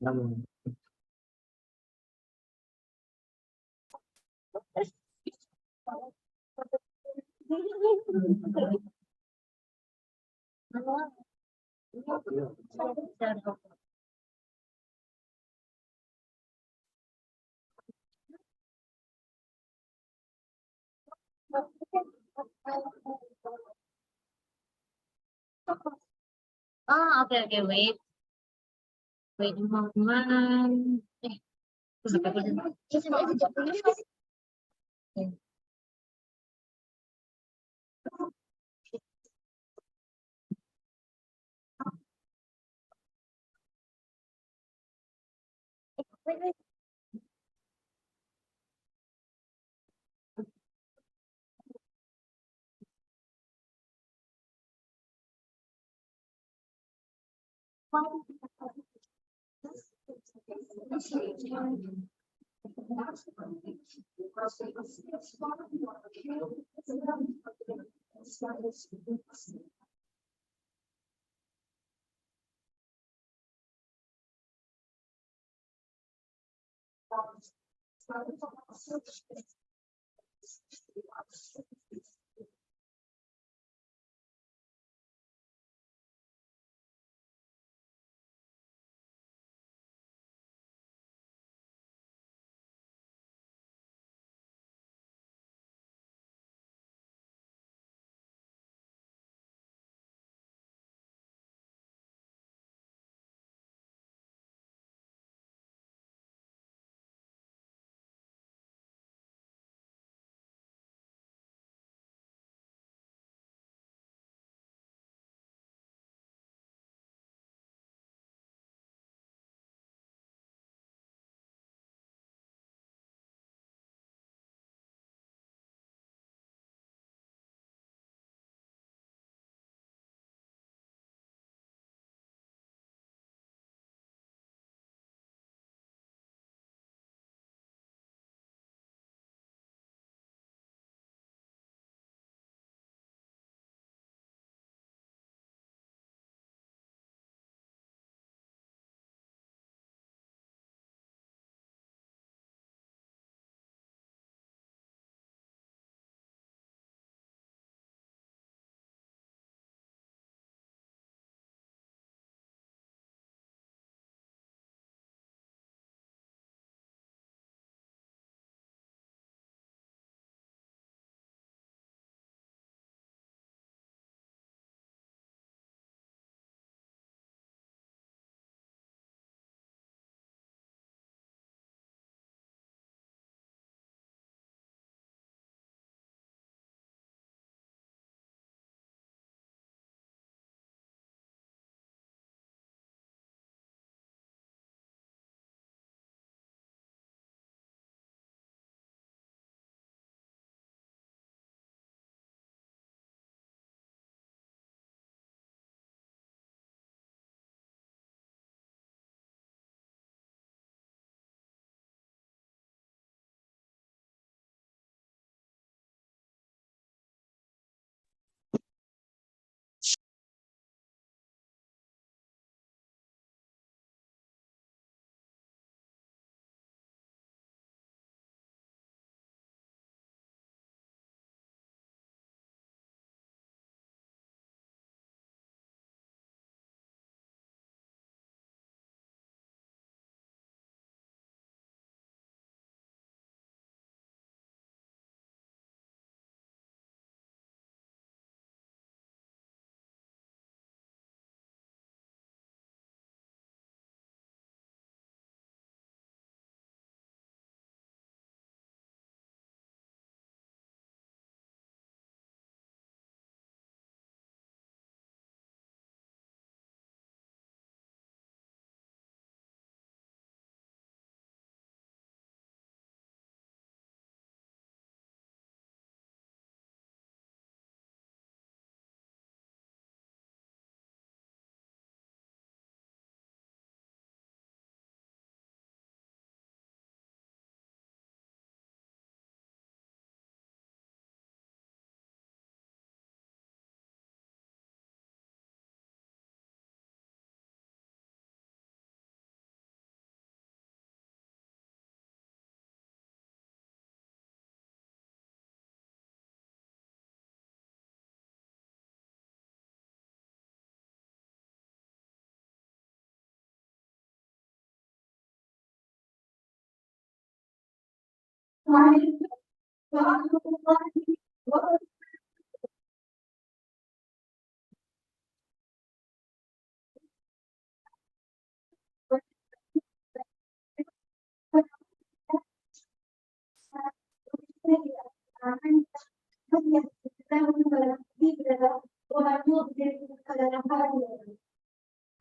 Ừm. Oh, oke oke, wait. Wait a moment. Terus apa tuh?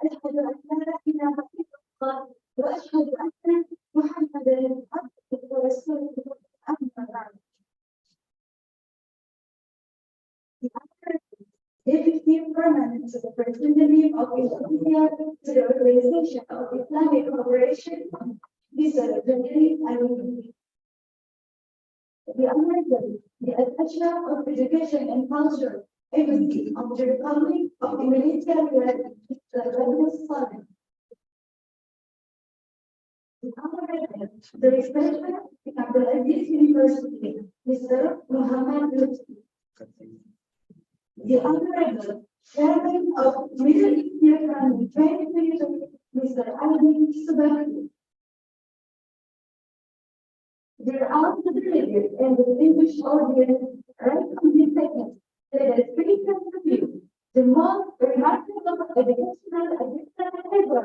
أشهد أن لا إله إلا الله وأشهد أن محمدا عبده ورسوله أما بعد. Deputy Permanent Secretary of Ethiopia to the Organization of Islamic Cooperation, Mr. Jamil Ali. The American, the Attachment of Education and Culture, Agency of the Republic of the Military Summit. The researcher in Abdulaziz University, Mr. Muhammad Lutfi. The Honorable Chairman of Middle Eastern Trade Commission, Mr. Ali Subaki. There are the delegates and the distinguished audience right on this second. Let us briefly review the most remarkable educational assistance ever.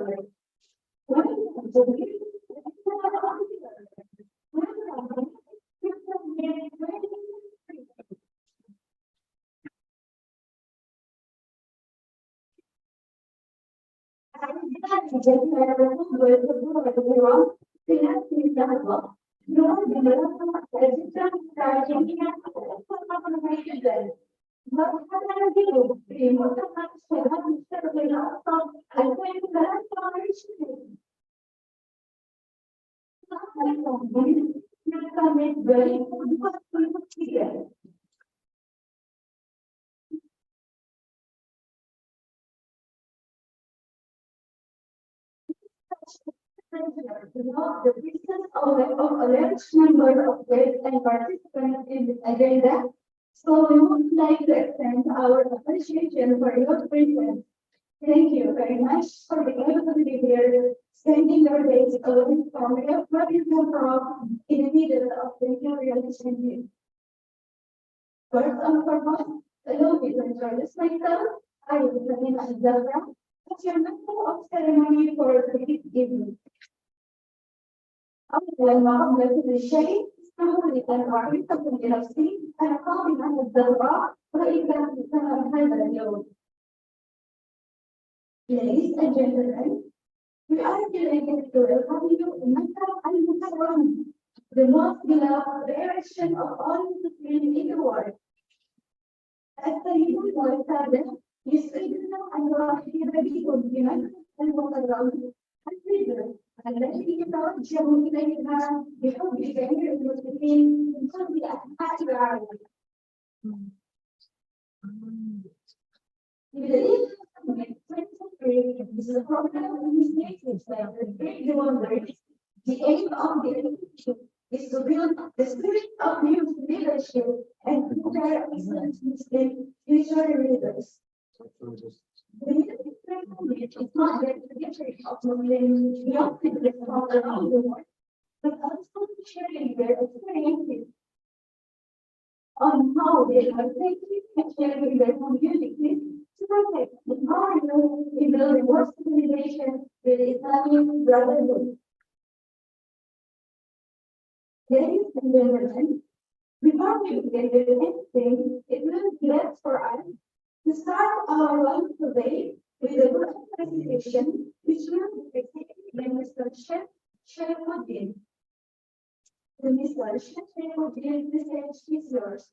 The presence of a large number of guests and participants in this agenda, so we would like to extend our appreciation for your presence. Thank you very much for being able to be here, spending your days away from where you come from in the middle of the imperial country. First and foremost, allow me to introduce myself. I am Samina Al-Zawra, as your master of ceremony for this evening. أولاً وقبل كل شيء اسمحوا لي أن أعرفكم بنفسي. أنا فاطمة الزهراء رئيسة سهر هذا اليوم. Ladies and gentlemen, we are delighted to welcome you in Makkah al-Mukarram, the most beloved direction of all Muslims in the world. السيد والسادة، يسعدنا أن نرحب بكم في مكة المكرمة الفجر التي يتوجه إليها بحب جميع المسلمين من كل أنحاء العالم. This is a program in this nation that the great wonders. The aim of the education is to build the spirit of youth leadership and prepare excellent Muslim future leaders. The Middle Eastern language is not just the history of Muslims young people from around the world, but also sharing their experiences on how they are taking and sharing their communities to protect the environment in building more civilization with Islamic brotherhood. Ladies and gentlemen, before we begin with anything, it will be best for us to start our lunch today with a good presentation, which will be presented by Mr. Sharifuddin. Mr. Sharifuddin, the stage is yours.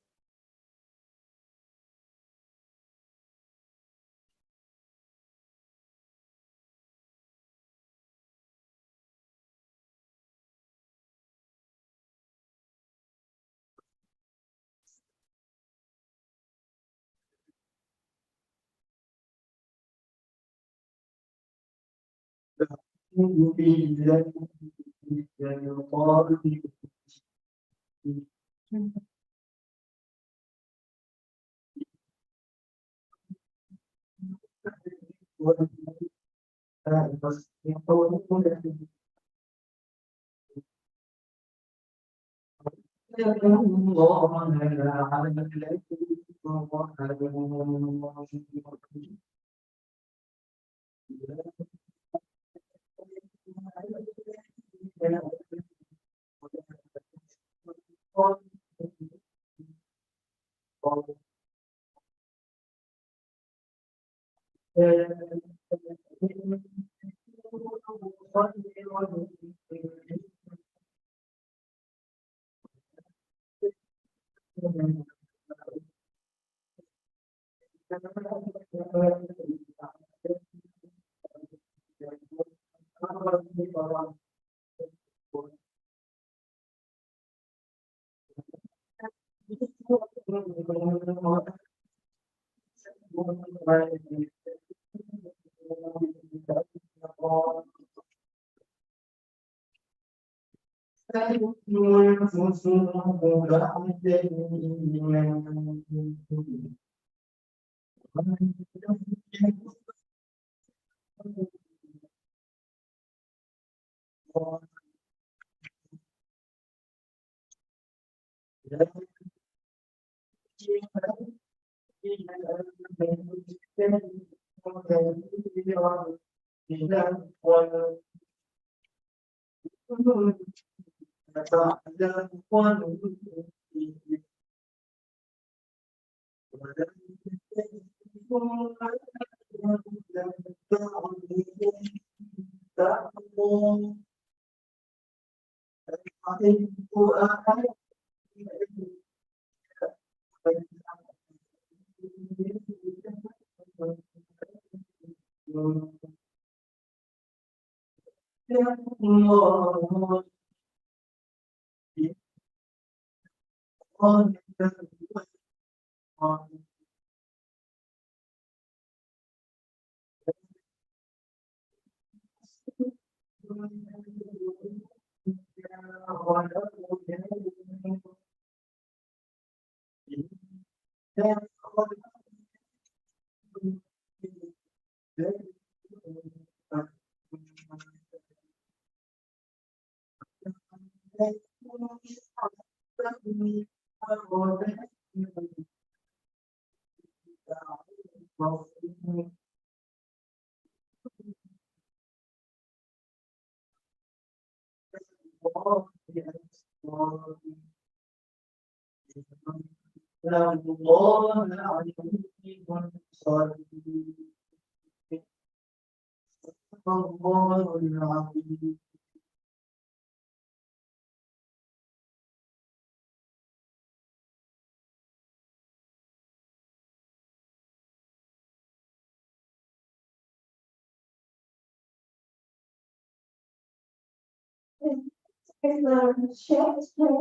Chefs for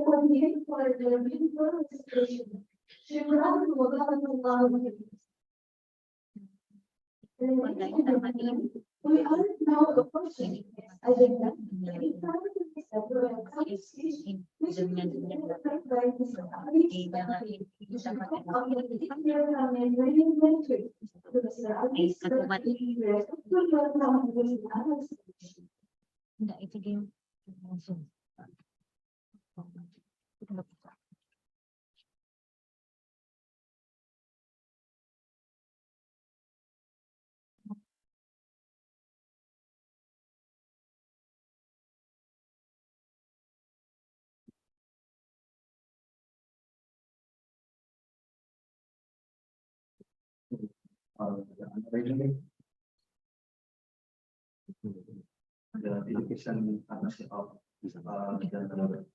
the beautiful situation. She brought the water. We are now approaching agenda. We try to be several conversations. We should be by the surroundings. Enggak, itu dia langsung. The education partnership of the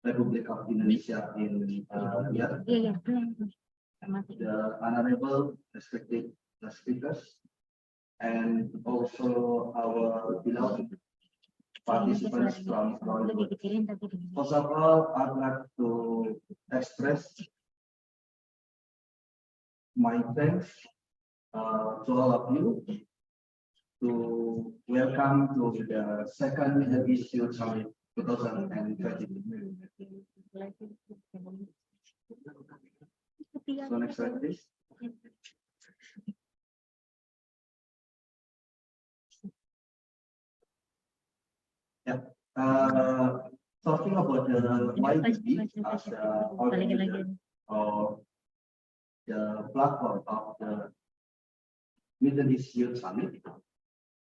Republic of Indonesia in Riyadh. Iya, The honorable respected speakers and also our beloved participants from around the world. First of all, I'd like to express my thanks to all of you to welcome to the second edition summit 2020. So next slide, please. Yeah. talking about the YDB as the organizer Talagyan. of the platform of the Middle East Youth Summit.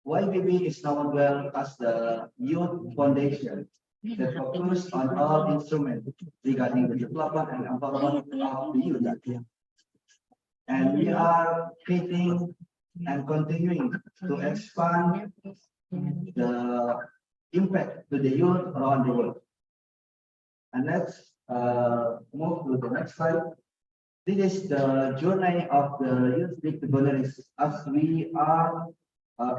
YBB is known well as the Youth Foundation that focus on all instruments regarding the development and empowerment of the youth. And we are creating and continuing to expand the impact to the youth around the world. And let's move to the next slide. This is the journey of the Youth League Begonaries as we are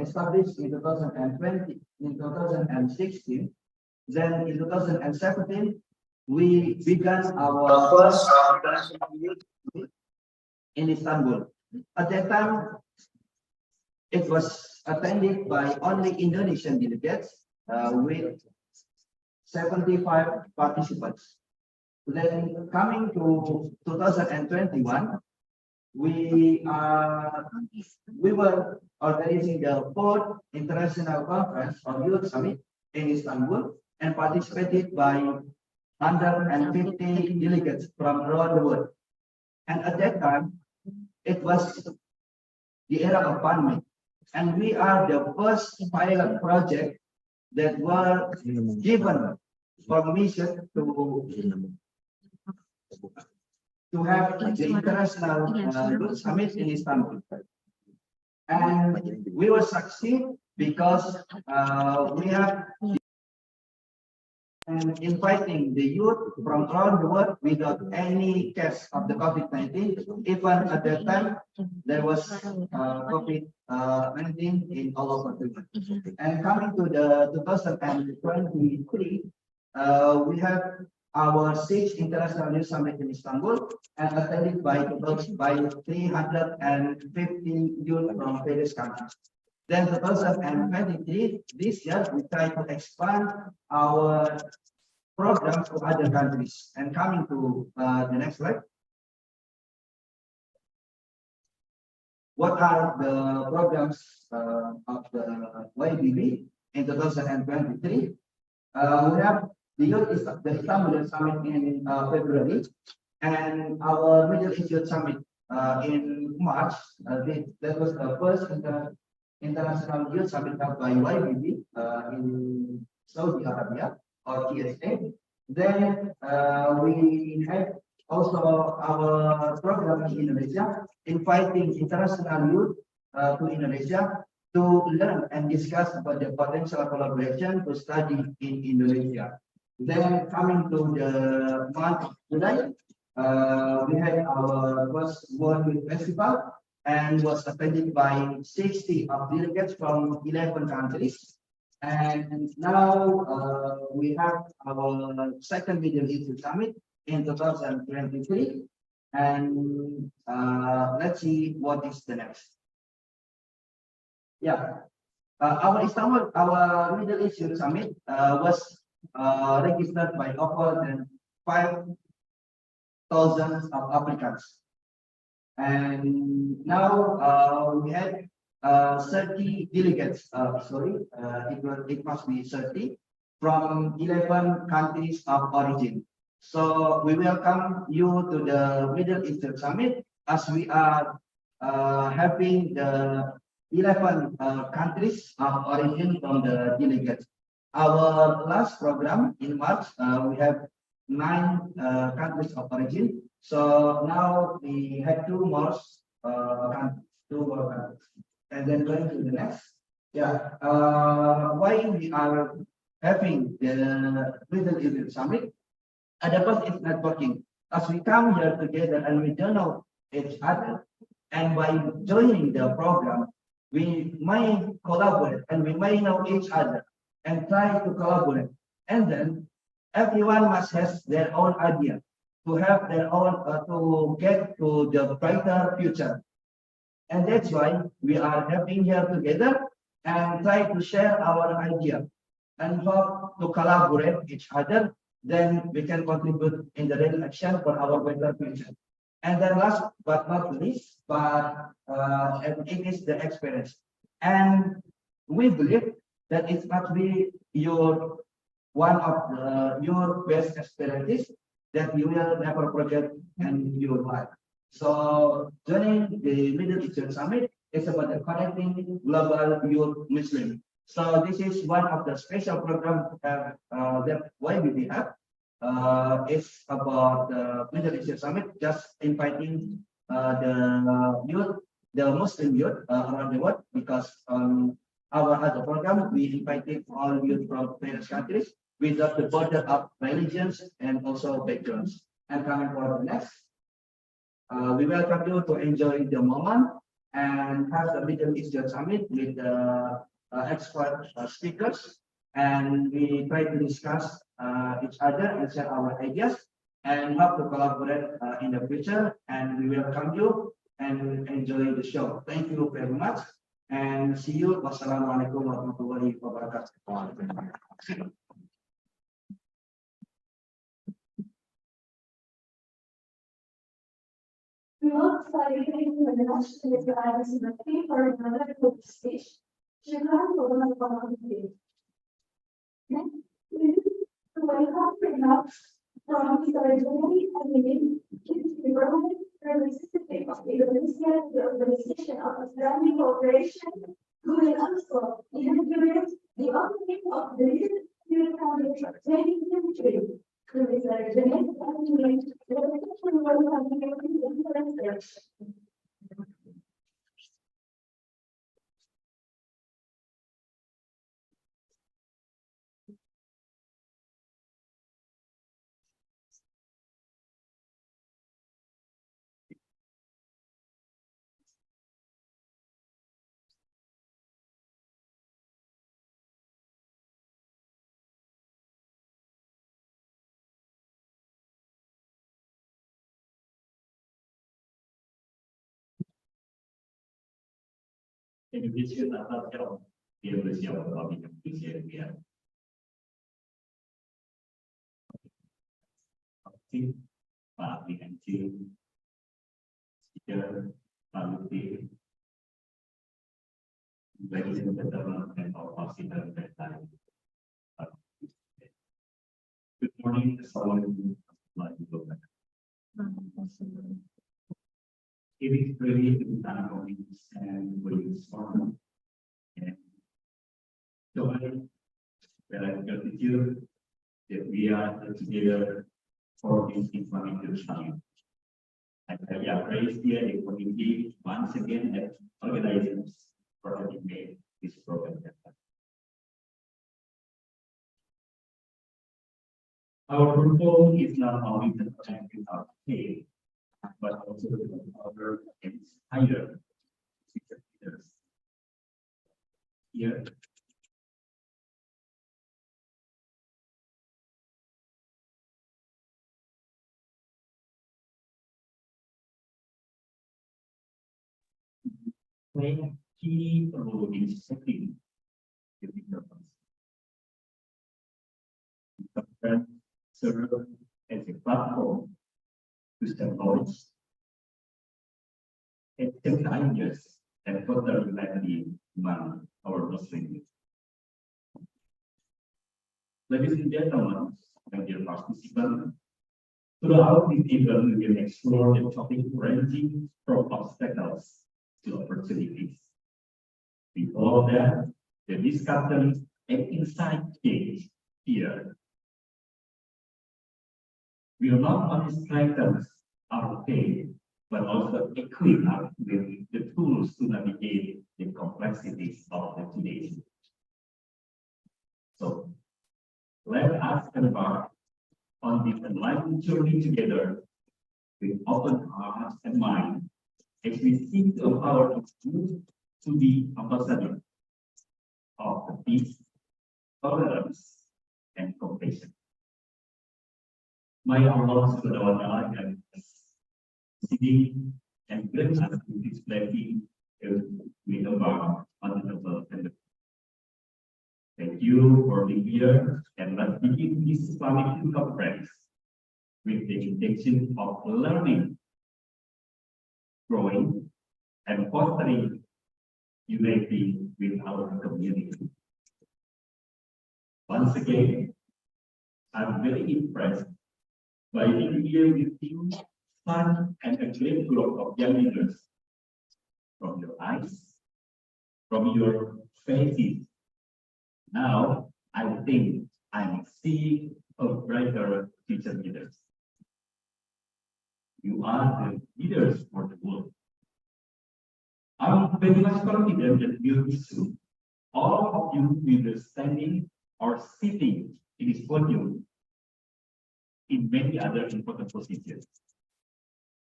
established in 2020, in 2016. Then in 2017, we began our first international youth meet in Istanbul. At that time, it was attended by only Indonesian delegates with 75 participants. Then coming to 2021, we were organizing the fourth international conference of Youth Summit in Istanbul and participated by 150 delegates from around the world. And at that time, it was the era of pandemic, and we are the first pilot project that were given permission to have the international Youth Summit in Istanbul. And we will succeed because we have inviting the youth from around the world without any case of the COVID-19. Even at that time, there was COVID-19 in all over the world. And coming to the 2023, we have our sixth International Youth Summit in Istanbul and attended by 350 youth from various countries. Then 2023, this year, we try to expand our programs to other countries. And coming to the next slide. What are the programs of the YBB in 2023? We have the Istanbul Summit in February, and our Middle East Youth Summit in March. That was the first International Youth Summit held by YBB in Saudi Arabia or TSA. Then we had also our program in Indonesia, inviting international youth to Indonesia to learn and discuss about the potential collaboration to study in Indonesia. Then coming to the month of July, we had our first World Youth Festival and was attended by 60 of delegates from 11 countries. And now we have our second Middle East Summit in 2023. And let's see what is the next. Yeah, our Middle East Youth Summit was registered by over than 5,000 applicants. And now we had 30 delegates, it must be 30 from 11 countries of origin. So we welcome you to the Middle Eastern Summit as we are having the 11 countries of origin from the delegates. Our last program in March, we have 9 countries of origin. So now we have 2 more countries. And then going to the next. Yeah, why we are having the Middle Eastern Summit? The first is networking. As we come here together and we don't know each other, and by joining the program, we might collaborate and we might know each other and try to collaborate. And then everyone must have their own idea to have their own to get to the brighter future. And that's why we are having here together and try to share our idea and hope to collaborate each other. Then we can contribute in the real action for our better future. And then last but not least, it is the experience. And we believe that it must be your one of your best experiences that you will never forget in your life. So joining the Middle Eastern Summit is about connecting global youth Muslim. So this is one of the special programs that YBD have. It's about the Middle Eastern Summit, just inviting the youth, the Muslim youth around the world, because our other program, we invited all youth from various countries without the border of religions and also backgrounds. And coming for the next, we welcome you to enjoy the moment and have the Middle Eastern Summit with the expert speakers. And we try to discuss each other and share our ideas and how to collaborate in the future. And we welcome you and enjoy the show. Thank you very much and see you. Wassalamualaikum warahmatullahi wabarakatuh. We will study the national guidance in the paper and another book stage. Chicago program of the Next, we welcome remarks from Mr. Jeremy Hamilton, the government representative of Indonesia, the Organization of Islamic Cooperation, who will also inaugurate the opening of the Institute Foundation 2023. Mr. Jeremy Hamilton, Indonesia atas jauh dia bersiap melalui Indonesia dia. Aktif, Pak Lihancil, Speaker, Pak Lutfi, ladies and gentlemen, and all considered that time. Good morning, Assalamualaikum warahmatullahi wabarakatuh. It is really the time of this and we start and joy that I'm gratitude that we are together for this Islamic Summit. I praise the community once again that organizers for having made this program happen. Our goal is not only to protect our faith, but also to other inspire future leaders. Here, play a key role in setting the purpose. The serve as a platform to spread knowledge and take ideas and further unity among our Muslim youth. Ladies and gentlemen, my dear participants, throughout this event we will explore the topic ranging from obstacles to opportunities. We hope that the discussion and insight gained here will not only strengthen our faith, but also equip us with the tools to navigate the complexities of the today's world. So, let us embark on this enlightened journey together with open hearts and minds as we seek to empower youth to be ambassadors of the peace, tolerance, and compassion. May Allah Subhanahu wa Ta'ala guide us, singing and bless us with His blessing as we embark on the noble and thank you for being here, and let's begin this Islamic conference with the intention of learning, growing, and fostering unity with our community. Once again, I'm very impressed by being here with you, fun and a great group of young leaders. From your eyes, from your faces. Now, I think I'm seeing a brighter future leaders. You are the leaders for the world. I'm very much confident that you soon, all of you will be standing or sitting in this podium in many other important positions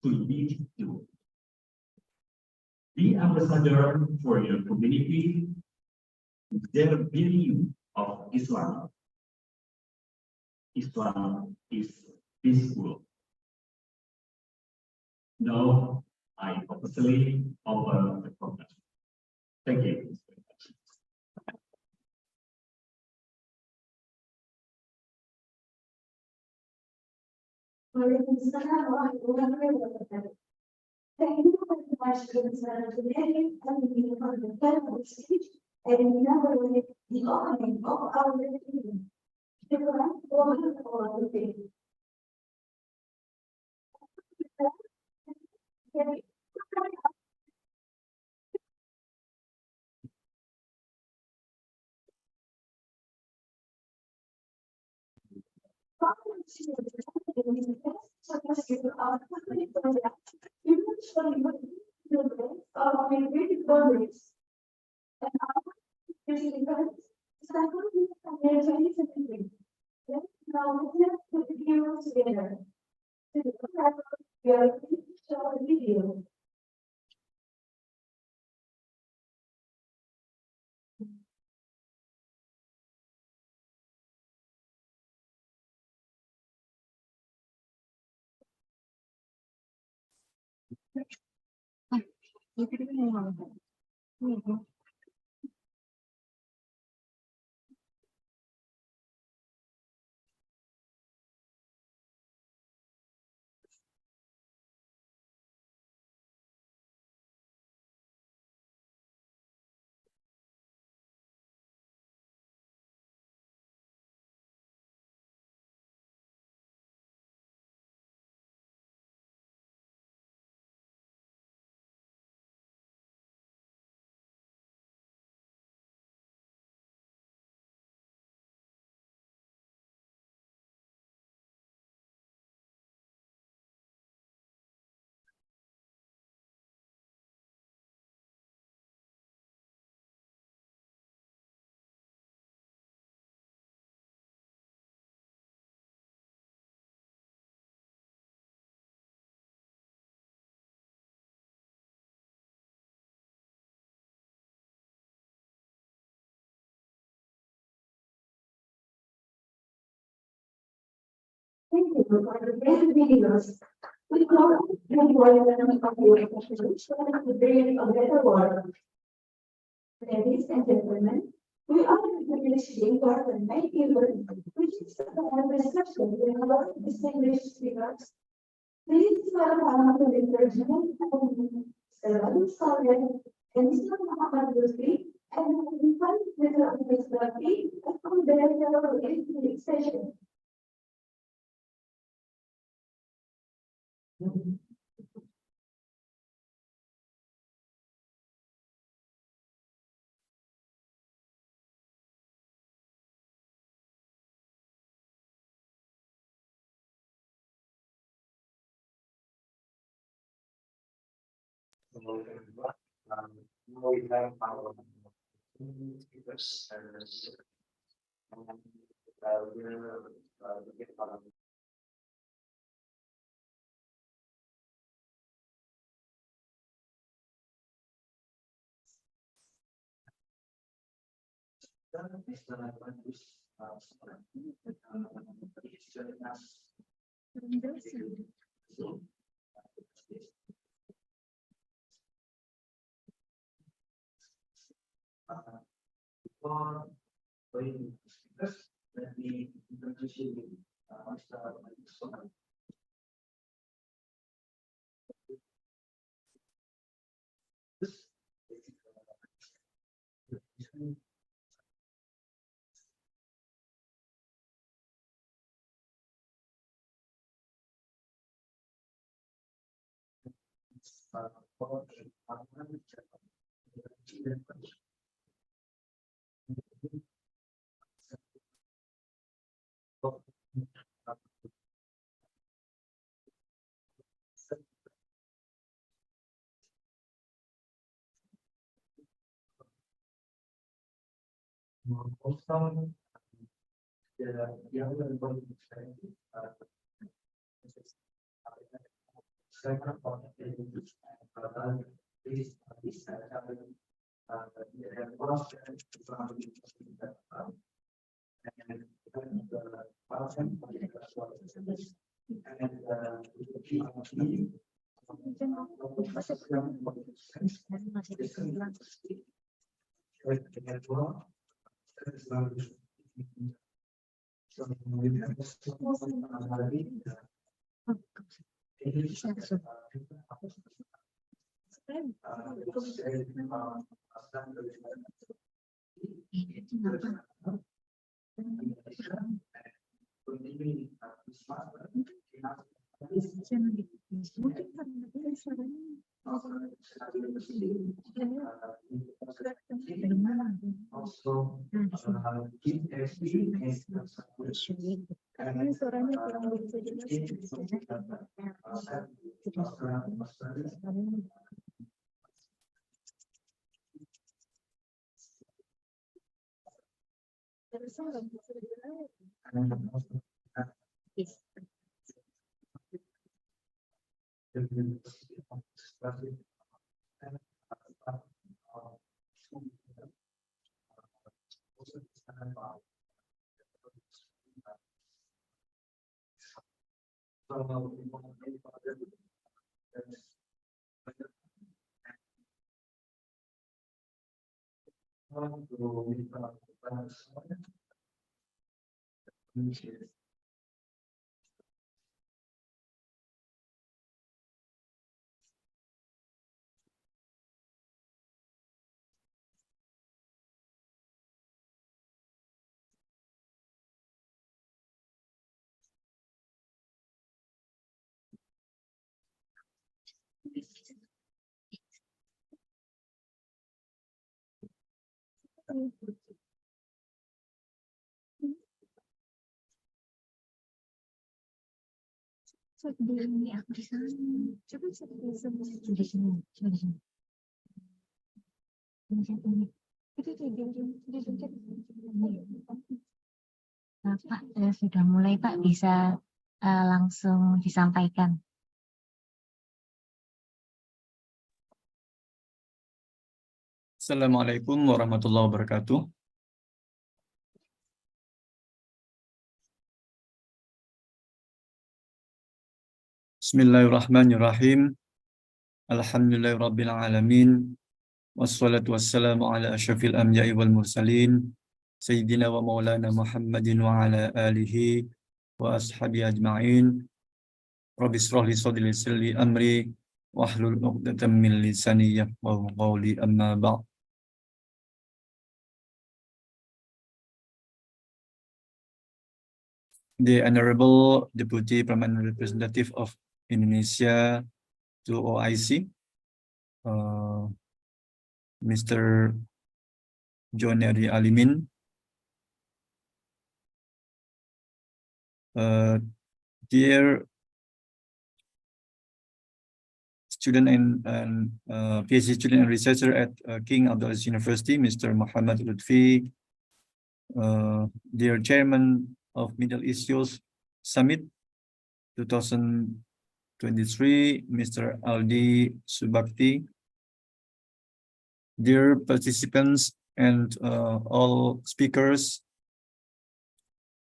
to lead you. Be ambassador for your community, their belief of Islam. Islam is peaceful. Now, I officially open the program. Thank you. Waalaikumsalam warahmatullahi wabarakatuh. Thank you very much, Mr. Today, and we have the final speech and inaugurate the opening of our meeting. The grand opening of the meeting. Video. Thank you for the great videos. We hope you enjoy learning of your education to bring a better world. Ladies and gentlemen, we are privileged to important many people, which is a reception with our distinguished speakers. Please welcome to the encouragement of Sarah Saleh and Mr. Muhammad Yusri and Mr. Rafi from their session. Hello, everyone. Now we have our speakers and we'll begin our Mr. Advantus, please join us. So, before going to speakers, let me introduce you with Mr. Advantus. Also, the other important thing, second point is, this, also keep experience Karena suaranya kurang bisa di aku di sana. Coba di sini. Di sini. Itu Pak, sudah mulai Pak, bisa langsung disampaikan. Assalamualaikum warahmatullahi wabarakatuh. Bismillahirrahmanirrahim. Alhamdulillahirabbil alamin. Wassalatu wassalamu ala asyrafil anbiya'i wal mursalin sayyidina wa maulana Muhammadin wa ala alihi wa ashabihi ajma'in. Rabbi shrah li sadri yassir li amri wahlul 'uqdatam min lisani yafqahu qawli, amma ba'd. The Honorable Deputy Permanent Representative of Indonesia to OIC, Mr. John Eri Alimin, dear student and PhD student and researcher at King Abdulaziz University, Mr. Muhammad Lutfi, dear Chairman of Middle East Youth Summit 2023, Mr. Aldi Subakti, dear participants and all speakers,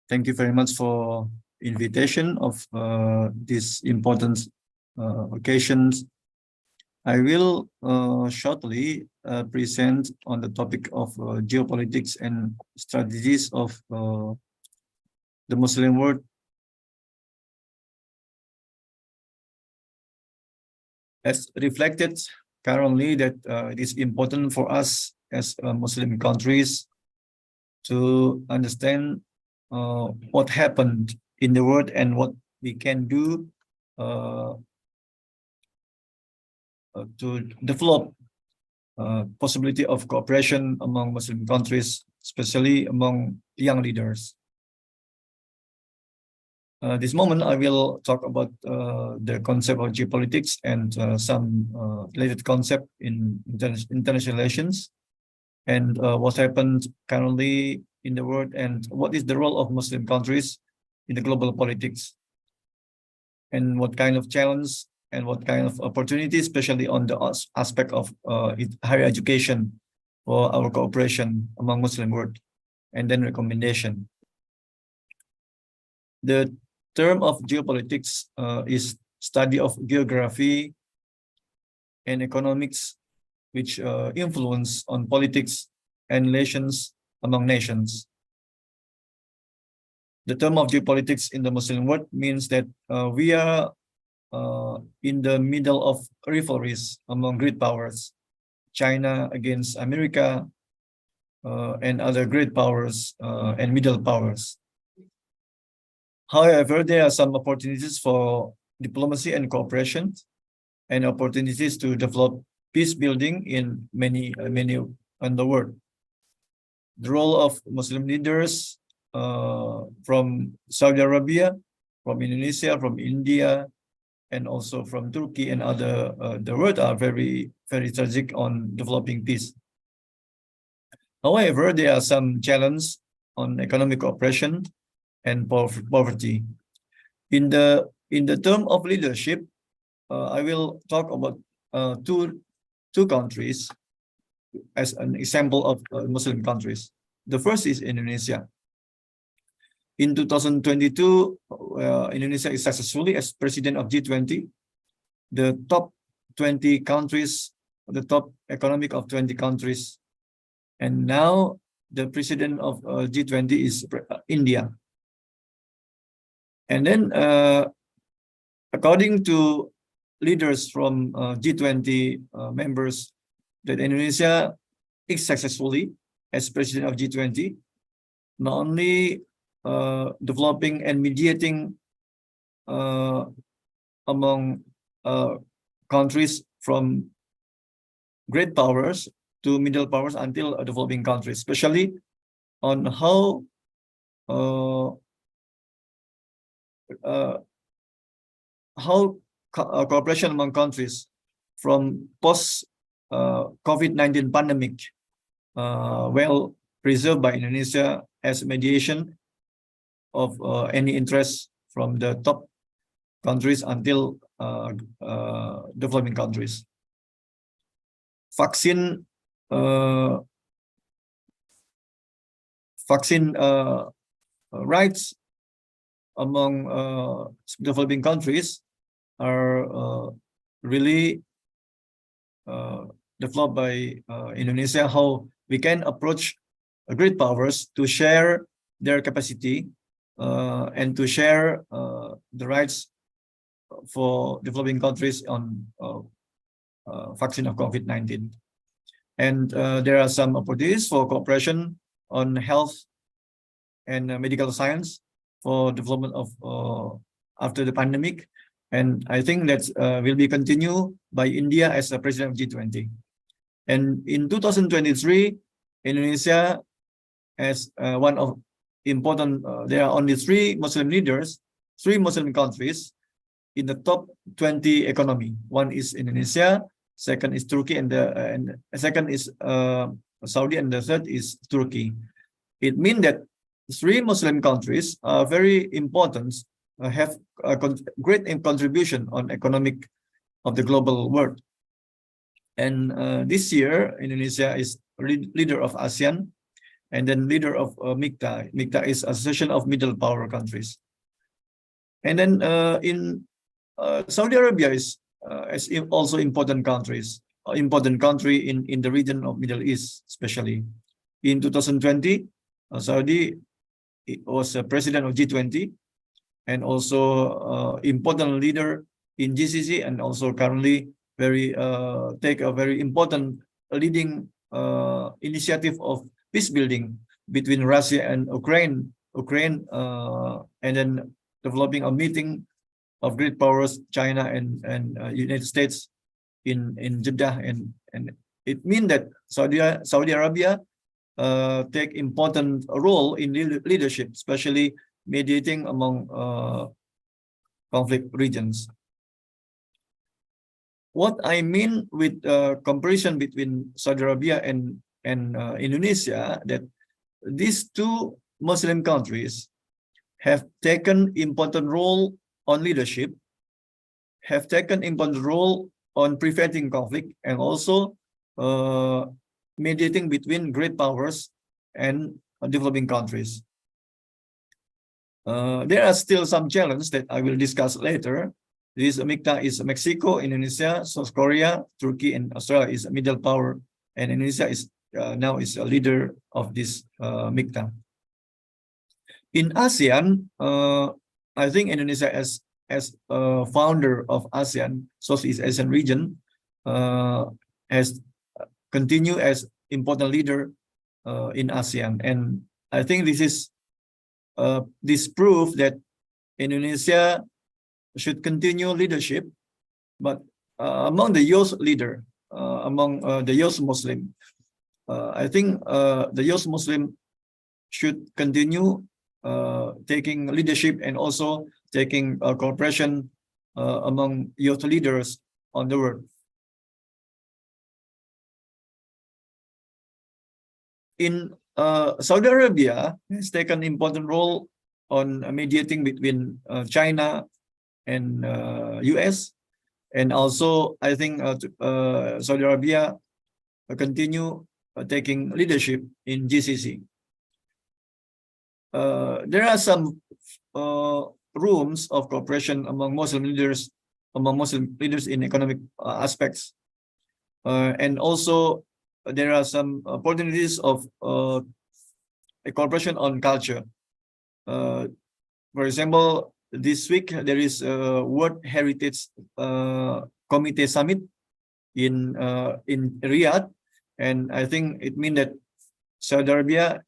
thank you very much for invitation of this important occasions. I will shortly present on the topic of geopolitics and strategies of the Muslim world. As reflected currently that it is important for us as Muslim countries to understand what happened in the world and what we can do to develop possibility of cooperation among Muslim countries, especially among young leaders. This moment, I will talk about the concept of geopolitics and some related concept in international relations, and what happened currently in the world, and what is the role of Muslim countries in the global politics, and what kind of challenge and what kind of opportunities, especially on the aspect of higher education for our cooperation among Muslim world, and then recommendation. The term of geopolitics is study of geography and economics, which influence on politics and relations among nations. The term of geopolitics in the Muslim world means that we are in the middle of rivalries among great powers, China against America, and other great powers and middle powers. However, there are some opportunities for diplomacy and cooperation, and opportunities to develop peace building in many in the world. The role of Muslim leaders from Saudi Arabia, from Indonesia, from India, and also from Turkey and other the world are very strategic on developing peace. However, there are some challenges on economic cooperation and poverty. In the term of leadership, I will talk about two countries as an example of Muslim countries. The first is Indonesia. In 2022, Indonesia is successfully as president of G20, the top 20 countries, the top economic of 20 countries. And now the president of G20 is India. And then according to leaders from G20 members, that Indonesia is successfully as president of G20, not only developing and mediating among countries from great powers to middle powers until developing countries, especially on how cooperation among countries from post COVID-19 pandemic well preserved by Indonesia as mediation of any interest from the top countries until developing countries. Vaccine rights among developing countries are really developed by Indonesia, how we can approach great powers to share their capacity and to share the rights for developing countries on vaccine of COVID-19. And there are some opportunities for cooperation on health and medical science for development of after the pandemic. And I think that will be continued by India as a president of G20. And in 2023, Indonesia as one of important, there are only 3 Muslim leaders, 3 Muslim countries in the top 20 economy. One is Indonesia, second is Turkey, and the second is Saudi, and the third is Turkey. It means that 3 Muslim countries are very important, have a great contribution on economic of the global world. And this year, Indonesia is leader of ASEAN, and then leader of MIKTA. MIKTA is Association of Middle Power Countries. And then in Saudi Arabia is also important country in the region of Middle East, especially. In 2020, Saudi was a president of G20 and also important leader in GCC, and also currently take a very important leading initiative of peace building between Russia and Ukraine, and then developing a meeting of great powers, China and United States, in Jeddah, and it means that Saudi Arabia take important role in leadership, especially mediating among conflict regions. What I mean with comparison between Saudi Arabia and Indonesia, that these two Muslim countries have taken important role on leadership, have taken important role on preventing conflict, and also mediating between great powers and developing countries. There are still some challenges that I will discuss later. This MICTA is Mexico, Indonesia, South Korea, Turkey, and Australia is a middle power, and Indonesia is now is a leader of this MICTA. In ASEAN, I think Indonesia as a founder of ASEAN, Southeast Asian region, has continued as important leader in ASEAN, and I think this is this proof that Indonesia should continue leadership, but among the youth leader, among the youth Muslim, I think the youth Muslim should continue taking leadership and also taking cooperation among youth leaders on the world. In Saudi Arabia has taken an important role on mediating between China and US, and also I think Saudi Arabia continue taking leadership in GCC. There are some rooms of cooperation among Muslim leaders in economic aspects, and also there are some opportunities of a cooperation on culture. For example, this week there is a World Heritage Committee Summit in Riyadh, and I think it means that Saudi Arabia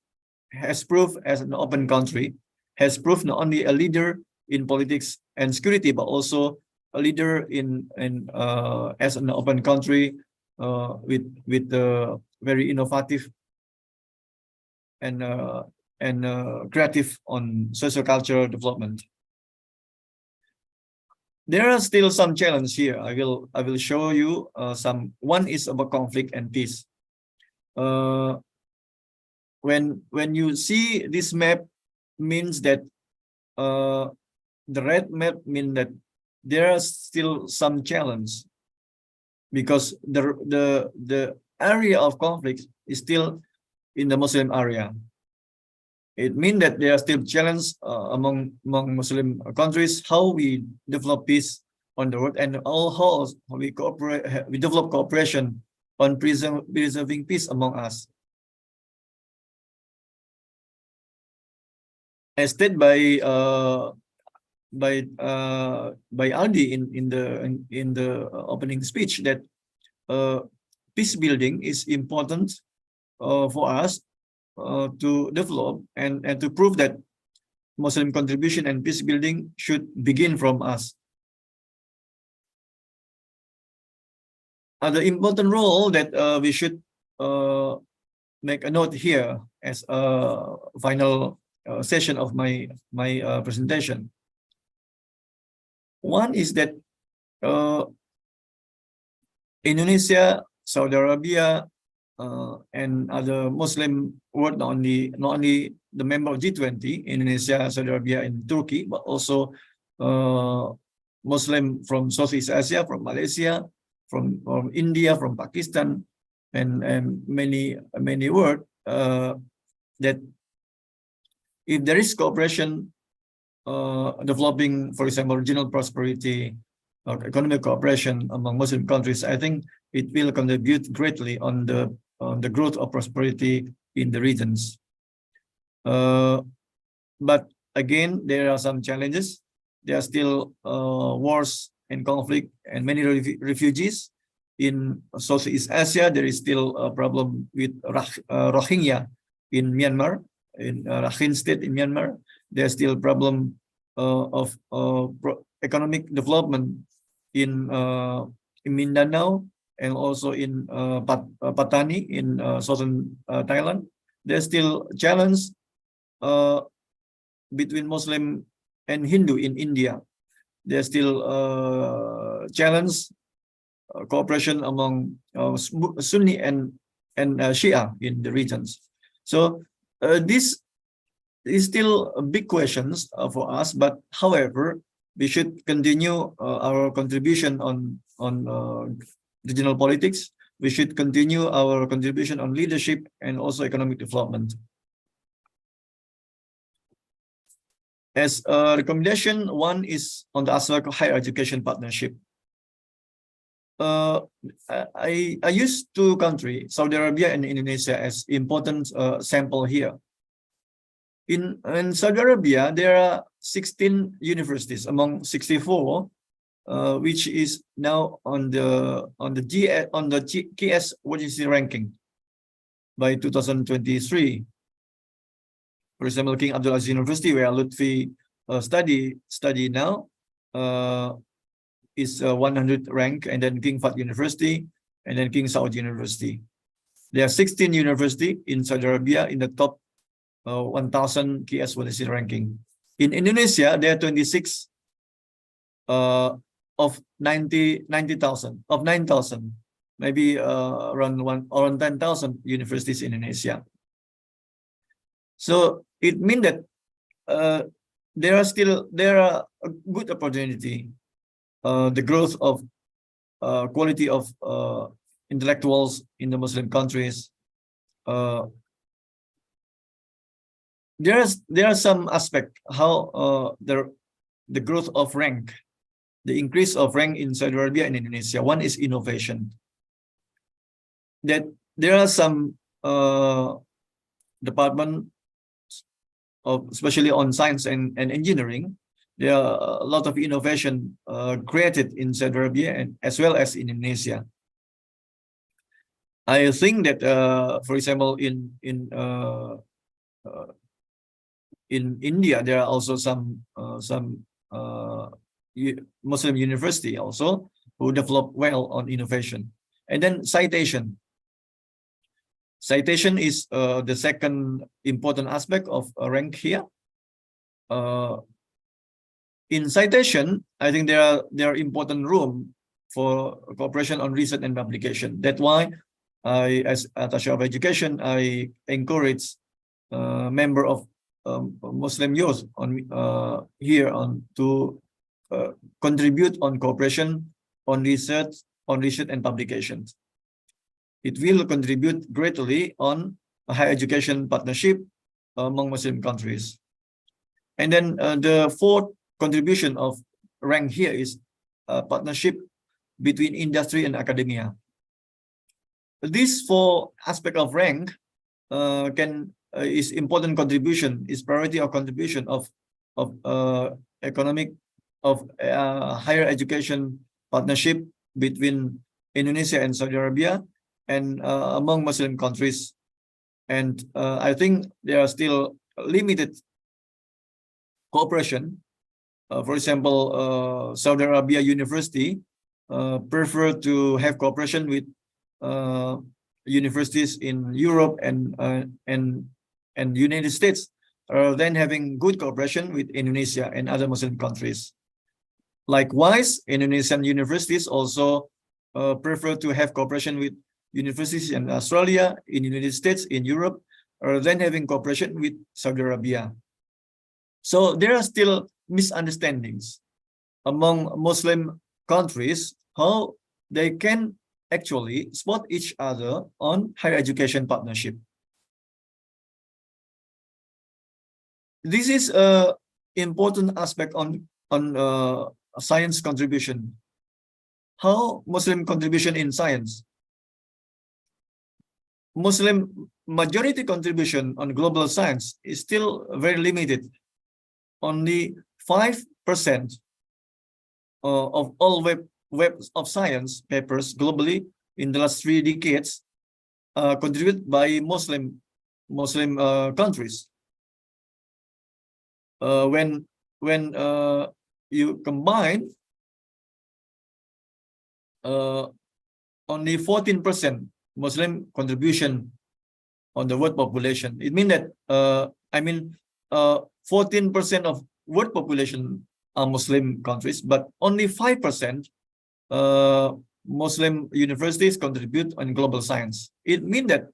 has proved as an open country, has proved not only a leader in politics and security, but also a leader as an open country with very innovative and creative on socio-cultural development. There are still some challenges here. I will show you some. One is about conflict and peace. When you see this map, means that the red map means that there are still some challenge, because the area of conflict is still in the Muslim area. It means that there are still challenges among Muslim countries, how we develop peace on the world, and how we develop cooperation on preserving peace among us. As stated by Aldi in the opening speech, that peace building is important for us to develop and to prove that Muslim contribution and peace building should begin from us. The important role that we should make a note here as a final session of my presentation. One is that Indonesia, Saudi Arabia, and other Muslim world, not only the member of G20, Indonesia, Saudi Arabia, and Turkey, but also Muslim from Southeast Asia, from Malaysia, from India, from Pakistan, and many world, that if there is cooperation developing, for example, regional prosperity or economic cooperation among Muslim countries, I think it will contribute greatly on the growth of prosperity in the regions. But again, there are some challenges. There are still wars and conflict and many refugees. In Southeast Asia, there is still a problem with Rohingya in Myanmar, in Rakhine State in Myanmar. There's still a problem of economic development in in Mindanao, and also in Patani in southern Thailand. There's still challenge between Muslim and Hindu in India. There's still challenge cooperation among Sunni and Shia in the regions. So this is still big questions for us. But however, we should continue our contribution on regional politics. We should continue our contribution on leadership and also economic development. As a recommendation, one is on the aspect of higher education partnership. I use two countries, Saudi Arabia and Indonesia, as important sample here. In Saudi Arabia, there are 16 universities among 64, which is now on the KS UGC ranking by 2023. For example, King Abdulaziz University, where Lutfi study now, is 100 rank, and then King Fahd University, and then King Saud University. There are 16 universities in Saudi Arabia in the top 1,000 KS UGC ranking. In Indonesia, there are 26 of 90,000 of 9,000, maybe around 10,000 universities in Indonesia. So it means that there are a good opportunity. The growth of quality of intellectuals in the Muslim countries. There are some aspect how the growth of rank, the increase of rank in Saudi Arabia and Indonesia. One is innovation. That there are some department of, especially on science and engineering, there are a lot of innovation created in Saudi Arabia and as well as in Indonesia. I think that, for example, in India, there are also some Muslim university also who develop well on innovation. And then citation. Citation is the second important aspect of rank here. In citation, I think there are important room for cooperation on research and publication. That's why I, as Attaché of Education, I encourage member of Muslim youth on here on to contribute on cooperation on research and publications. It will contribute greatly on a higher education partnership among Muslim countries. And then the fourth contribution of rank here is partnership between industry and academia. This four aspect of rank is important contribution, is priority of contribution of economic higher education partnership between Indonesia and Saudi Arabia and among Muslim countries. And I think there are still limited cooperation. For example, Saudi Arabia University prefer to have cooperation with universities in Europe and United States rather than having good cooperation with Indonesia and other Muslim countries. Likewise, Indonesian universities also prefer to have cooperation with universities in Australia, in the United States, in Europe, rather than having cooperation with Saudi Arabia. So there are still misunderstandings among Muslim countries how they can actually support each other on higher education partnership. This is an important aspect on science contribution. How Muslim contribution in science? Muslim majority contribution on global science is still very limited. Only 5% of all web of science papers globally in the last 3 decades contributed by Muslim countries. When you combine only 14% Muslim contribution on the world population. It means that 14% of world population are Muslim countries, but only 5% Muslim universities contribute on global science. It means that,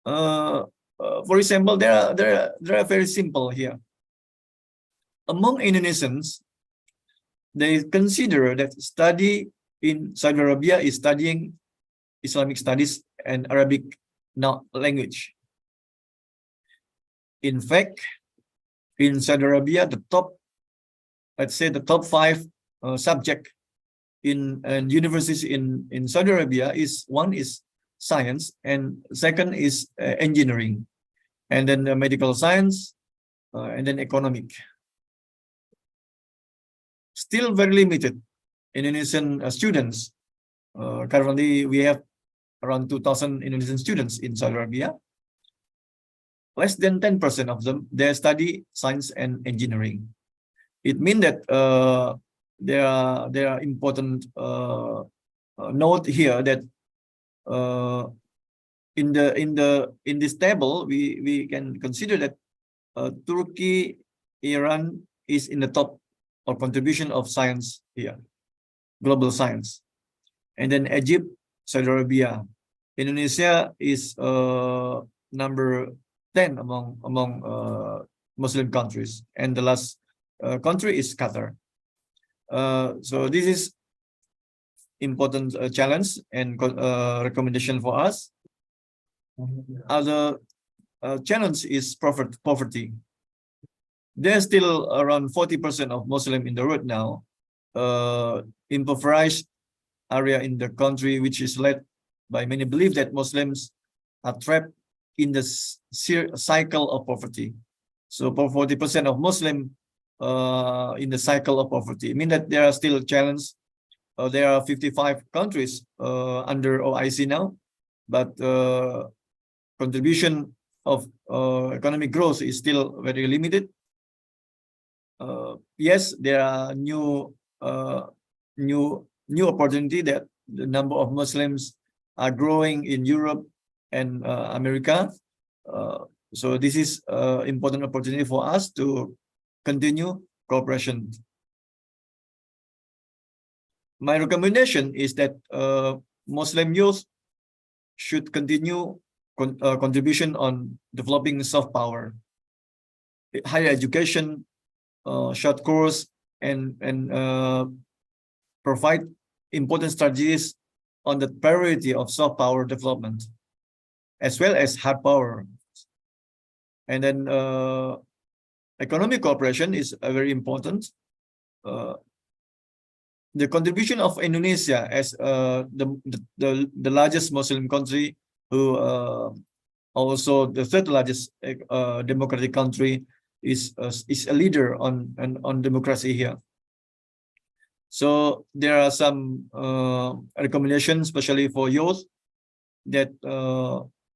for example, there are very simple here. Among Indonesians, they consider that study in Saudi Arabia is studying Islamic studies and Arabic language. In fact, in Saudi Arabia, the top 5 subject in universities in Saudi Arabia one is science, and second is engineering, and then medical science, and then economic. Still very limited Indonesian students. Currently, we have around 2,000 Indonesian students in Saudi Arabia. Less than 10% of them, they study science and engineering. It means that there are important note here that in this table we can consider that Turkey, Iran is in the top of contribution of science here, global science, and then Egypt, Saudi Arabia. Indonesia is number 10 among Muslim countries, and the last country is Qatar. So this is important challenge and recommendation for us. Other challenge is poverty. There's still around 40% of Muslim in the world now, impoverished area in the country, which is led by many believe that Muslims are trapped in the cycle of poverty. So 40% of Muslim in the cycle of poverty. I mean that there are still challenges. There are 55 countries under OIC now, but contribution of economic growth is still very limited. Yes, there are new opportunity that the number of Muslims are growing in Europe and America. So this is important opportunity for us to continue cooperation. My recommendation is that Muslim youth should continue contribution on developing soft power, higher education, short course, and provide important strategies on the priority of soft power development, as well as hard power. And then economic cooperation is very important. The contribution of Indonesia as the largest Muslim country, who also the third largest democratic country, is a leader on democracy here. So there are some recommendations, especially for youth, that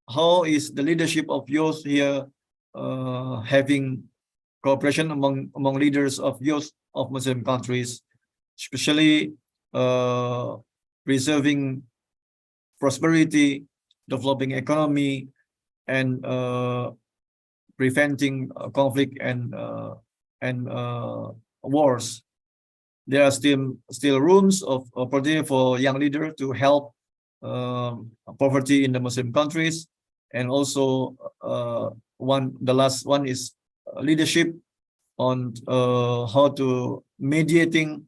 how is the leadership of youth here having cooperation among leaders of youth of Muslim countries, especially preserving prosperity, developing economy, and preventing conflict and wars. There are still rooms of opportunity for young leaders to help poverty in the Muslim countries, and also the last one is leadership on how to mediating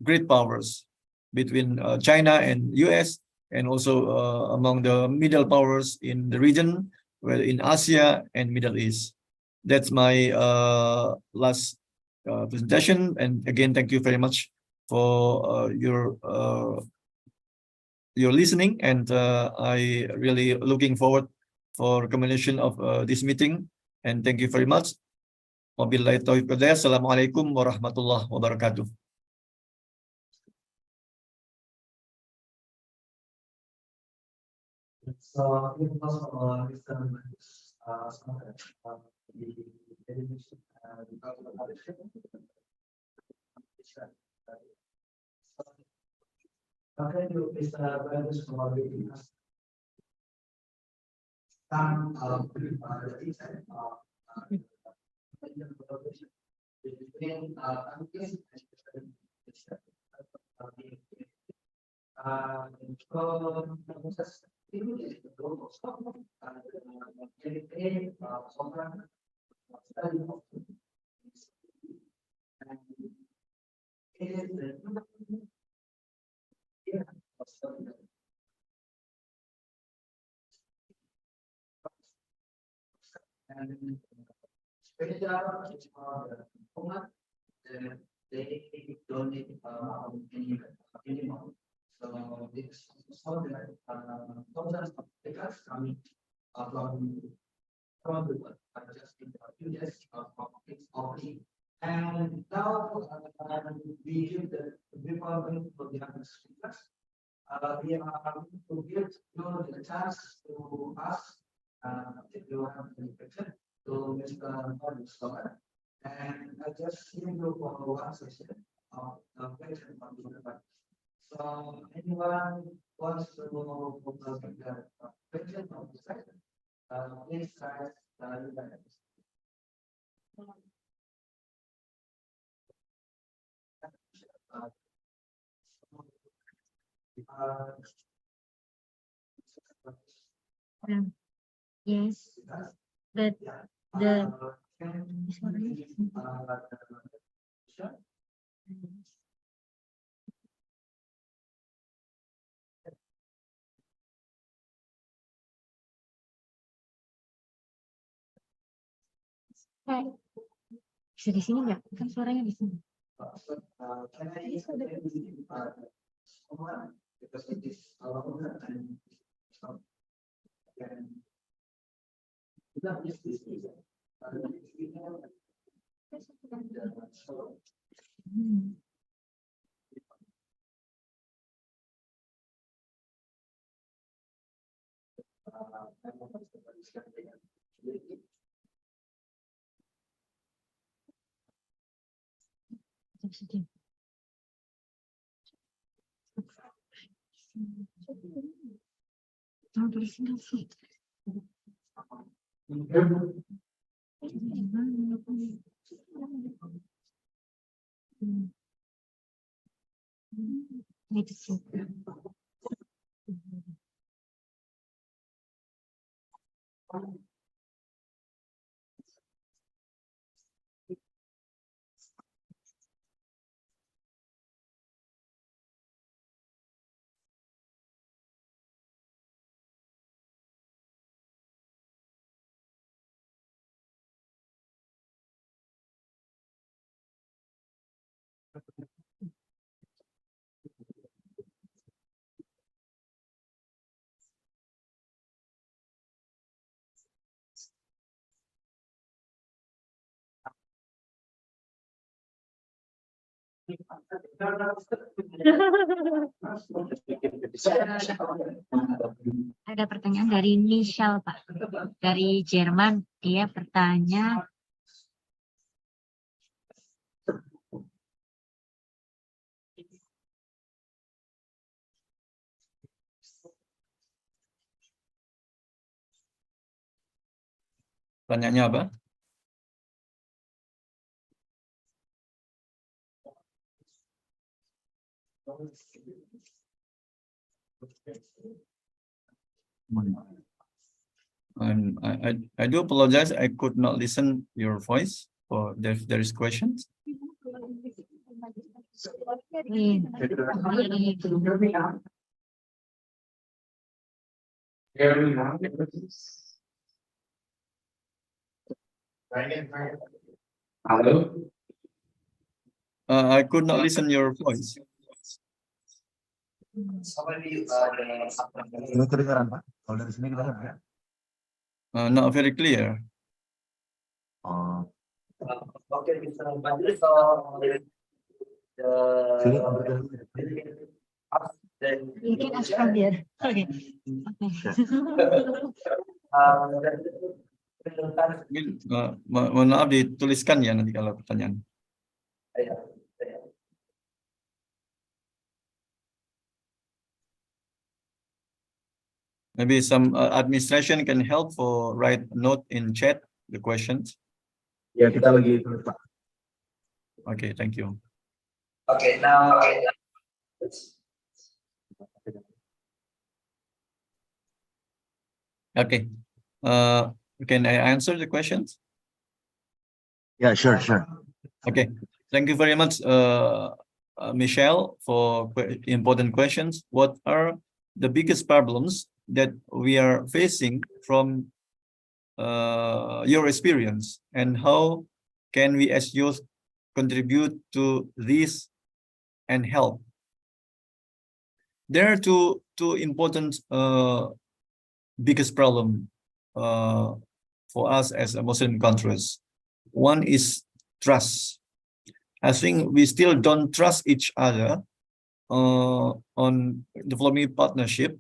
great powers between China and US, and also among the middle powers in the region, where in Asia and Middle East. That's my last presentation, and again, thank you very much for your listening, and I really looking forward for recommendation of this meeting, and thank you very much. Wabillahi taufiq wal hidayah. Assalamualaikum warahmatullahi wabarakatuh. So it was Mr. the Can you please guide us for our meeting? Some between and they don't need anymore. So this so that thousands of applicants coming from the world, just in a few days of it's already. And now we give the requirement for the other speakers. We are to give you the chance to ask if you have any question to Mr. Scholar. And I just give you for one session of question from the device. So anyone wants to get the question of the session, please guys, you guys. Yes, but the bisa di sini nggak? Kan suaranya di sini. Can I someone because it is alone and so can not use this reason. Ada pertanyaan dari Michelle, Pak. Dari Jerman, dia bertanya, Pertanyaannya apa? And I do apologize. I could not listen your voice. Or there is questions. Halo, I could not listen your voice. Ini kedengaran Pak? Kalau dari sini kedengaran ya? Not very clear. Oh, Oke, bisa bantu kalau sini you can ask from there. Okay. Mohon maaf dituliskan ya nanti kalau pertanyaan. Maybe some administration can help for write note in chat the questions. Ya, kita lagi terus, Pak. Okay, thank you. Okay, now. Okay. Can I answer the questions? Yeah, sure. Okay. Thank you very much, Michelle, for important questions. What are the biggest problems that we are facing from your experience, and how can we as youth contribute to this and help? There are two important biggest problem for us as a Muslim countries. One is trust. I think we still don't trust each other on developing partnership.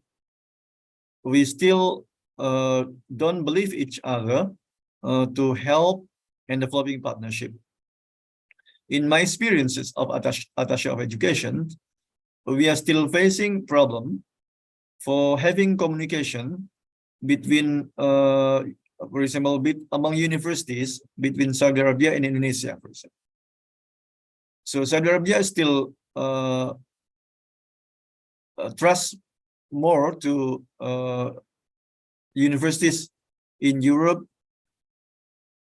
We still don't believe each other to help and developing partnership. In my experiences of attaché of education, we are still facing problem for having communication between, for example, among universities between Saudi Arabia and Indonesia, for example. So Saudi Arabia still trust more to universities in Europe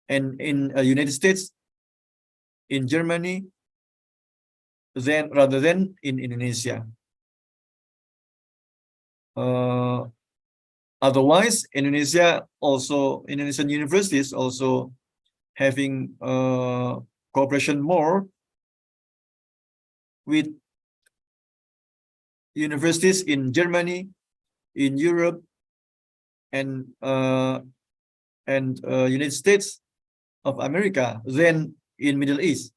and in United States, in Germany, rather than in Indonesia. Otherwise, Indonesian universities also having cooperation more with universities in Germany, in Europe, and United States of America than in Middle East.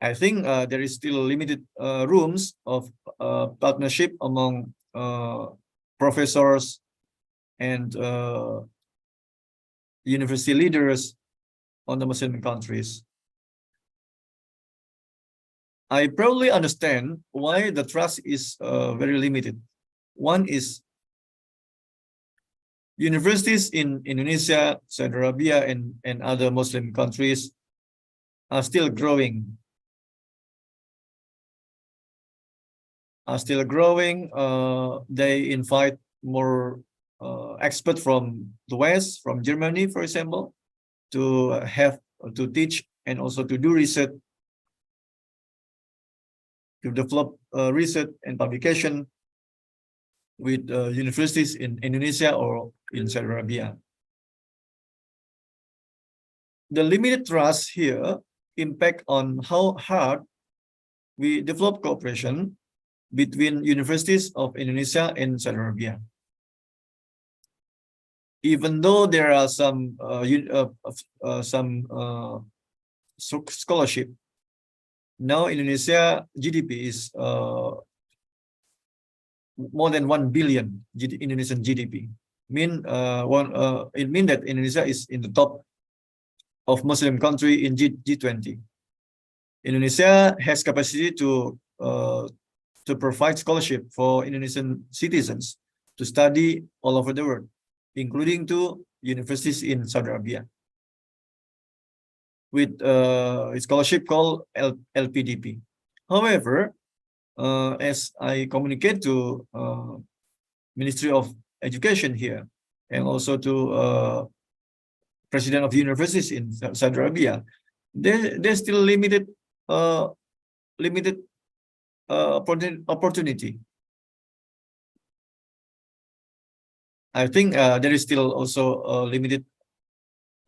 I think there is still limited rooms of partnership among professors and university leaders on the Muslim countries. I probably understand why the trust is very limited. One is universities in Indonesia, Saudi Arabia, and other Muslim countries are still growing. They invite more experts from the West, from Germany, for example, to teach and also to do research, to develop research and publication with universities in Indonesia or in Saudi Arabia. The limited trust here impact on how hard we develop cooperation between universities of Indonesia and Saudi Arabia. Even though there are some scholarship, now Indonesia GDP is more than 1 billion Indonesian GDP. It means that Indonesia is in the top of Muslim country in G20. Indonesia has capacity to provide scholarship for Indonesian citizens to study all over the world, including to universities in Saudi Arabia, with a scholarship called LPDP. However, as I communicate to Ministry of Education here, and also to President of universities in Saudi Arabia, there's still limited opportunity. I think there is still also a limited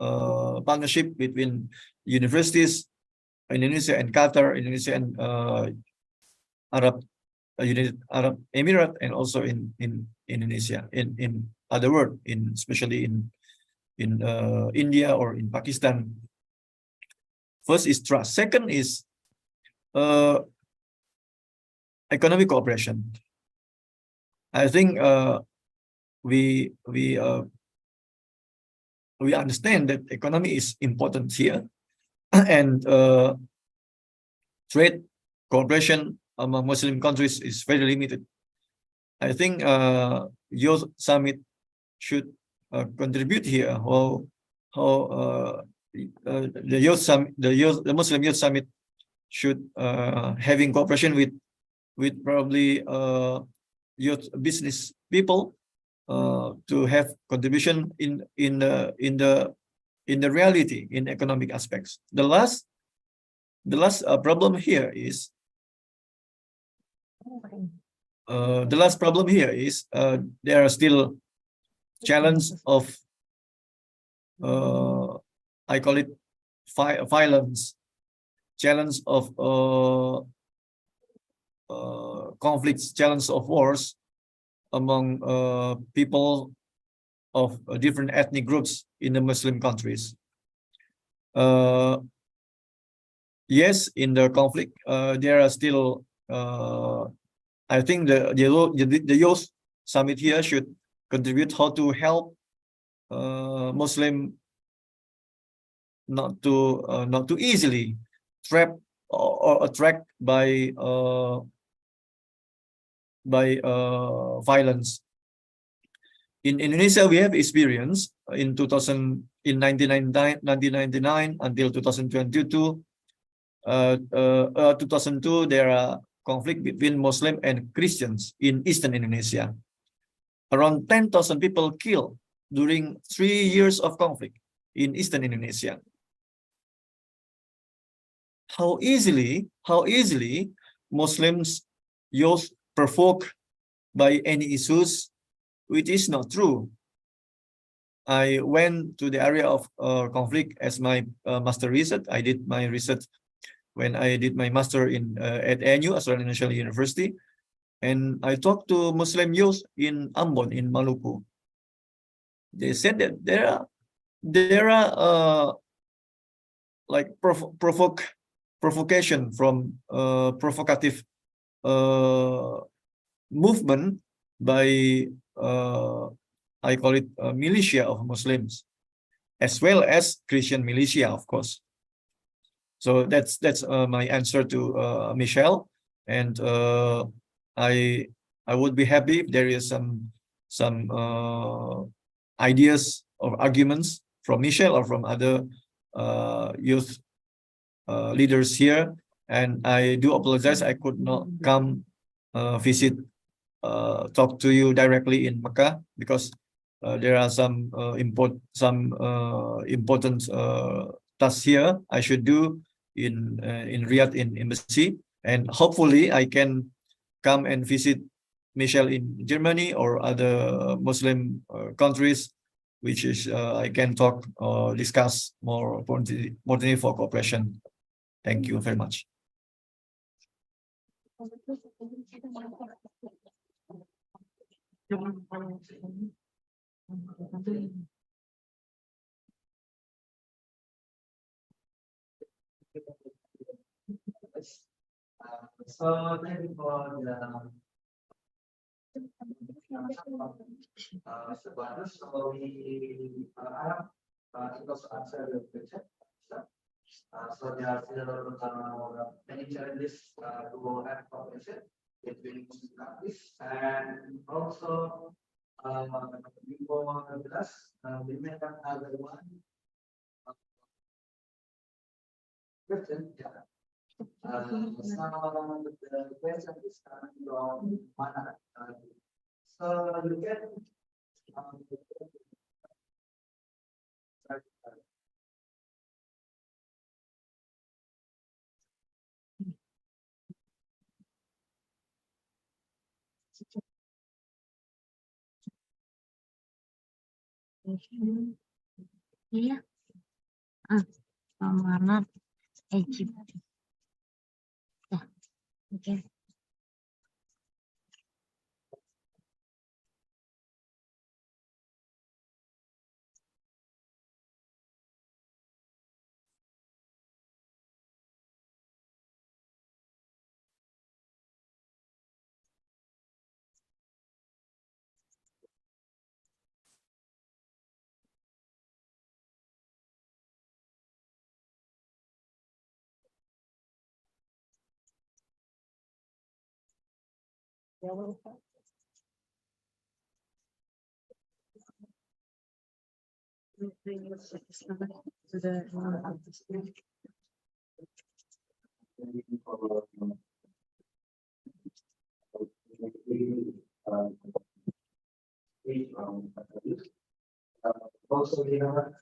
partnership between universities, Indonesia and Qatar, Indonesia and United Arab Emirates, and also in Indonesia, in other world, especially in India or in Pakistan. First is trust. Second is economic cooperation. I think we understand that economy is important here, and trade cooperation among Muslim countries is very limited. I think Youth Summit should contribute here. The Youth Summit, the Muslim Youth Summit should having cooperation with probably youth business people to have contribution in the reality in economic aspects. The last problem here is there are still challenge of I call it violence, challenge of conflicts, challenge of wars among people of different ethnic groups in the Muslim countries. Yes, in the conflict, there are still. I think the Youth Summit here should contribute how to help Muslim not to easily trapped or attracted by violence. In Indonesia, we have experience in 1999 until 2022. 2002, there are conflict between Muslim and Christians in Eastern Indonesia. Around 10,000 people killed during 3 years of conflict in Eastern Indonesia. How easily Muslims youth provoked by any issues, which is not true. I went to the area of conflict as my master research. I did my research when I did my master at ANU, Australian National University, and I talked to Muslim youth in Ambon, in Maluku. They said that there are like provocation from provocative movement by I call it militia of Muslims, as well as Christian militia, of course. So that's my answer to Michelle, and I would be happy if there is some ideas or arguments from Michelle or from other youth leaders here. And I do apologize I could not come visit talk to you directly in Mecca because there are some important tasks here I should do in Riyadh in embassy, and hopefully I can come and visit Michelle in Germany or other Muslim countries, which is I can talk or discuss more opportunity for cooperation. Thank you very much. So thank you for the so we have it was answer the question. So there are still many challenges to have cooperation between Muslim countries, and also before the class we may have another one question. Yeah. Some of the question is coming from Mana. So you can Iya. Mana Egypt. Ya, oke. Also, we have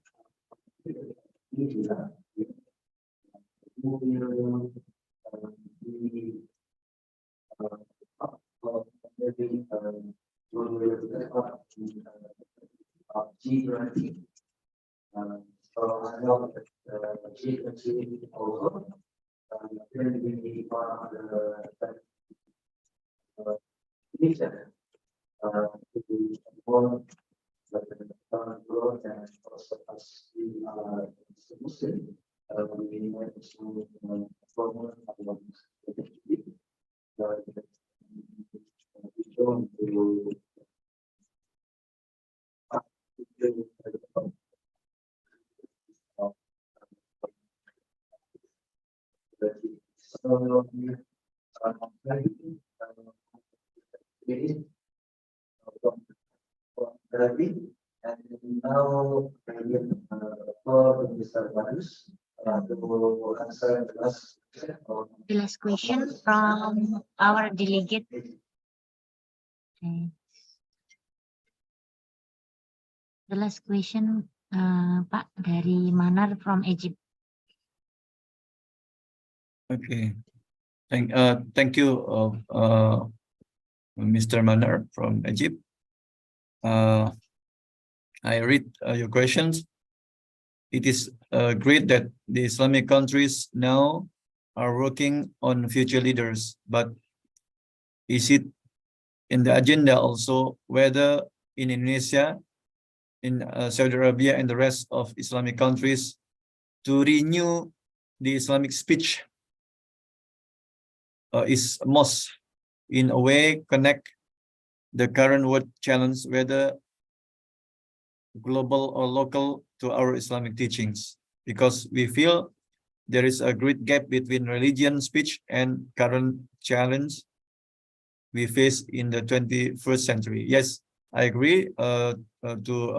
G20. So I know that G20 also will be part of the mission to inform the growth and also as we are Muslim, we need to promote our and now for Mr. Manus to answer the last question. The last question from our delegate. Okay. The last question, Pak, dari Manar from Egypt. Okay. Thank you, Mr. Manar from Egypt. I read your questions. It is great that the Islamic countries now are working on future leaders, but is it in the agenda also whether in Indonesia, in Saudi Arabia and the rest of Islamic countries to renew the Islamic speech is a must, in a way connect the current world challenge, whether global or local, to our Islamic teachings, because we feel there is a great gap between religion speech and current challenge we face in the 21st century. Yes, I agree to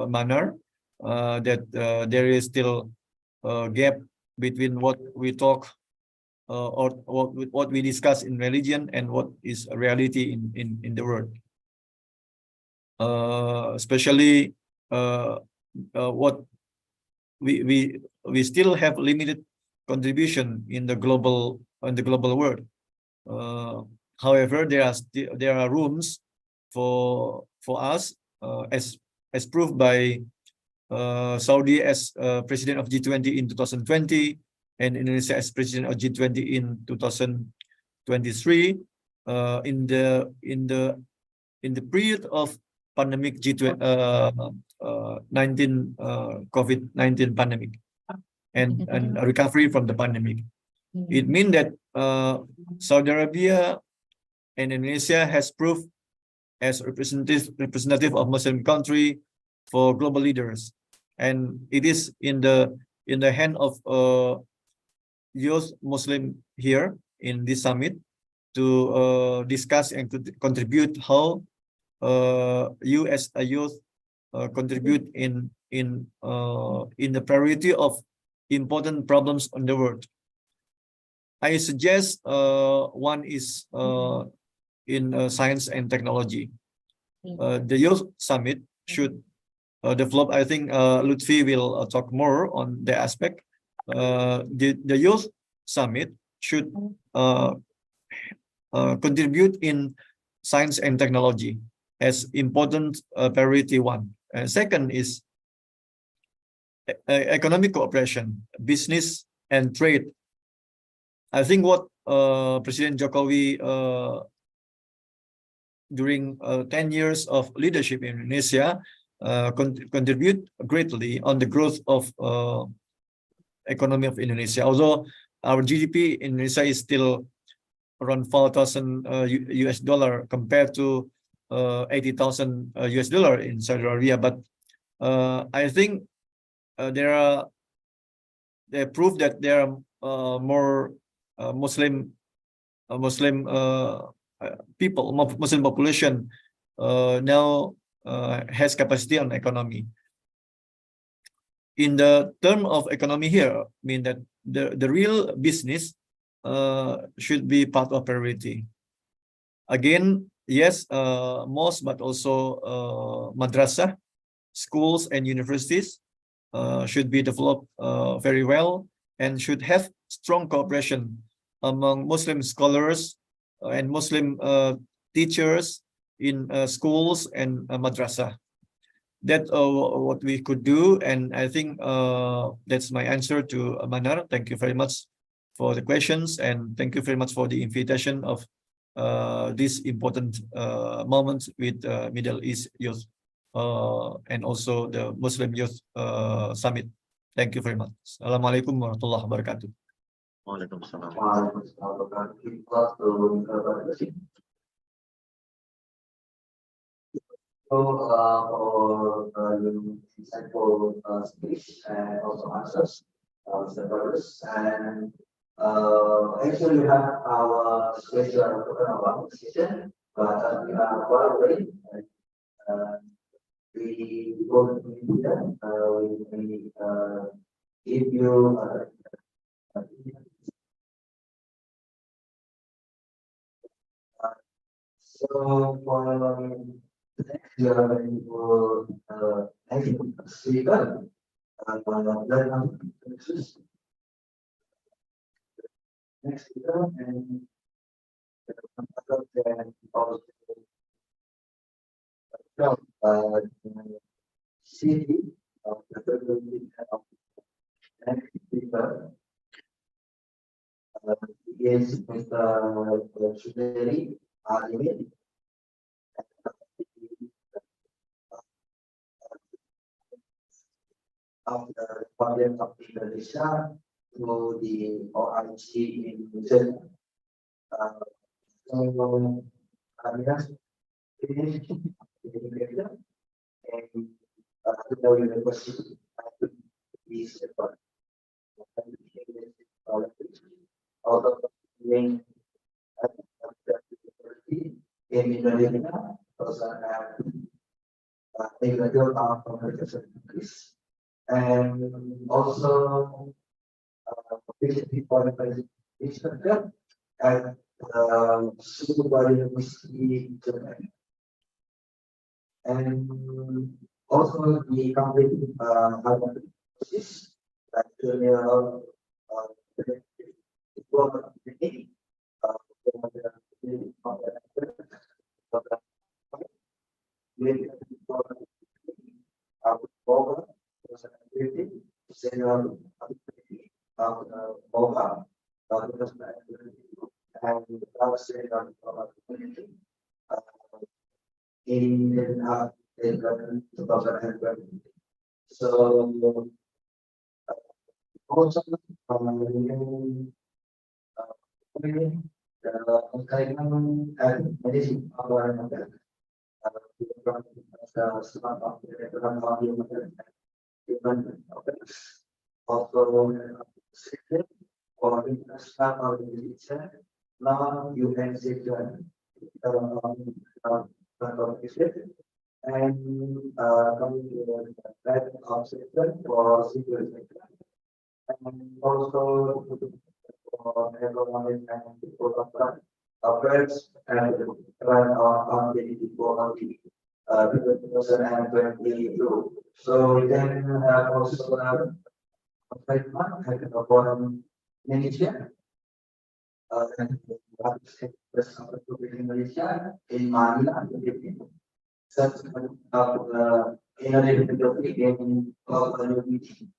Manar that there is still a gap between what we talk or what we discuss in religion and what is a reality in the world. Especially what we still have limited contribution in the global world. However, there are rooms for us as proved by Saudi as president of G20 in 2020 and Indonesia as president of G20 in 2023. In the period of pandemic COVID-19 pandemic and recovery from the pandemic. It means that Saudi Arabia and Indonesia has proved as representative of Muslim country for global leaders, and it is in the hand of youth Muslim here in this summit to discuss and to contribute how you as a youth contribute in the priority of important problems on the world. I suggest one is in science and technology. The youth summit should develop. I think Lutfi will talk more on the aspect. The youth summit should contribute in science and technology as important priority one. Second is economic cooperation, business and trade. I think what President Jokowi during 10 years of leadership in Indonesia contribute greatly on the growth of economy of Indonesia. Although our GDP in Indonesia is still around $4,000 US dollar compared to $80,000 US dollar in Saudi Arabia, but I think they prove that there are more Muslim people, Muslim population now has capacity on economy. in the term of economy here, mean that the real business should be part of priority. Again, yes, mosque, but also madrasah, schools and universities should be developed very well and should have strong cooperation among Muslim scholars and Muslim teachers in schools and madrasah. That's what we could do, and I think that's my answer to Manar. Thank you very much for the questions, and thank you very much for the invitation of this important moment with Middle East Youth and also the Muslim Youth Summit. Thank you very much. Assalamualaikum warahmatullahi wabarakatuh. Waalaikumsalam. For insightful speech and also answers, Mr. Brothers. And actually, we have our special program session, but we are far away. We go to India. We give you. So for next year, we will next speaker. Next speaker and city of the next speaker is Mr. Shuderi Ali. Of the Republic of Indonesia to the OIC in Indonesia. So, kami finish the and the university is also doing university in Indonesia, also have a graduate of communication English. And also visiting foreign president at Sukuba University, Japan. And also the complete Harvard courses like general diploma training, general MOHA, and community in 2020. So also kailangan medicine our also or international organization, non-UN sector, and coming to the red of sector for security sector, and also for economic and development affairs and on the 2022. So we can also have a forum Indonesia and Indonesia in Manila, such in a little bit in meeting.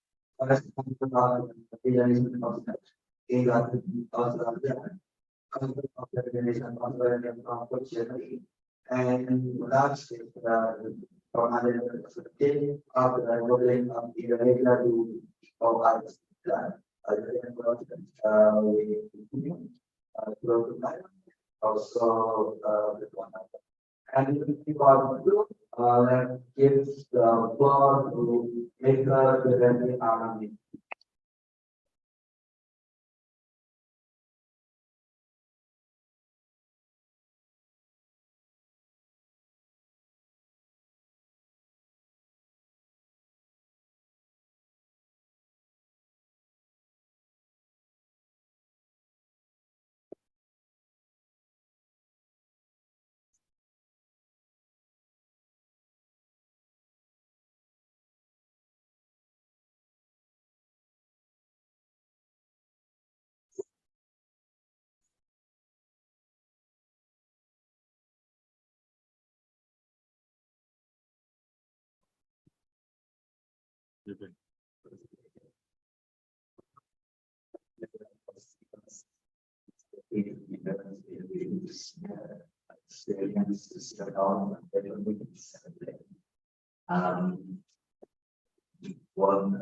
And last is from other perspective of the modeling of the regular to provide also and that gives the floor to make the Um, one,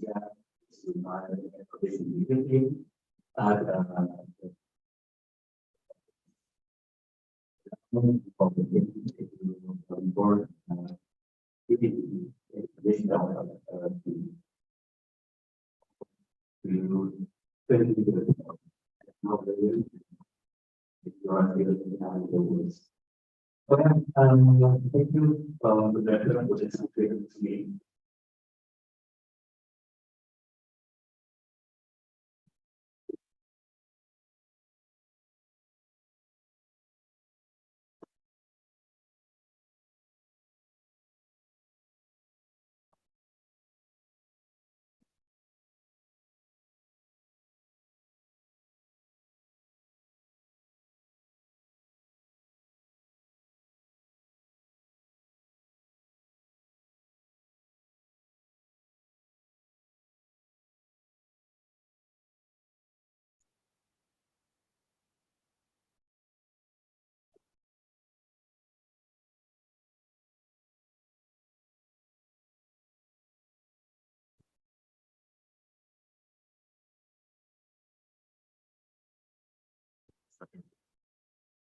yeah, so my participation, board, this down, okay, thank you, for that, which is clear to me.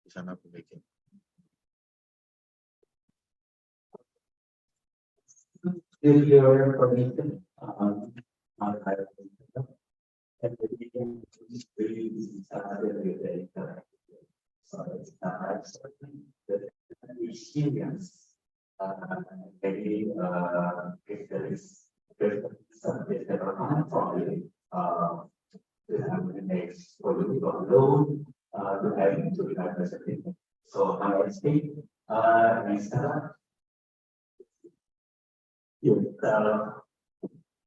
Di sana aku bikin. Still your permission, I and the beginning is very very so it's the experience, maybe, if there is, something that are probably, to have the next political load, to having to have a certain. So I speak, is,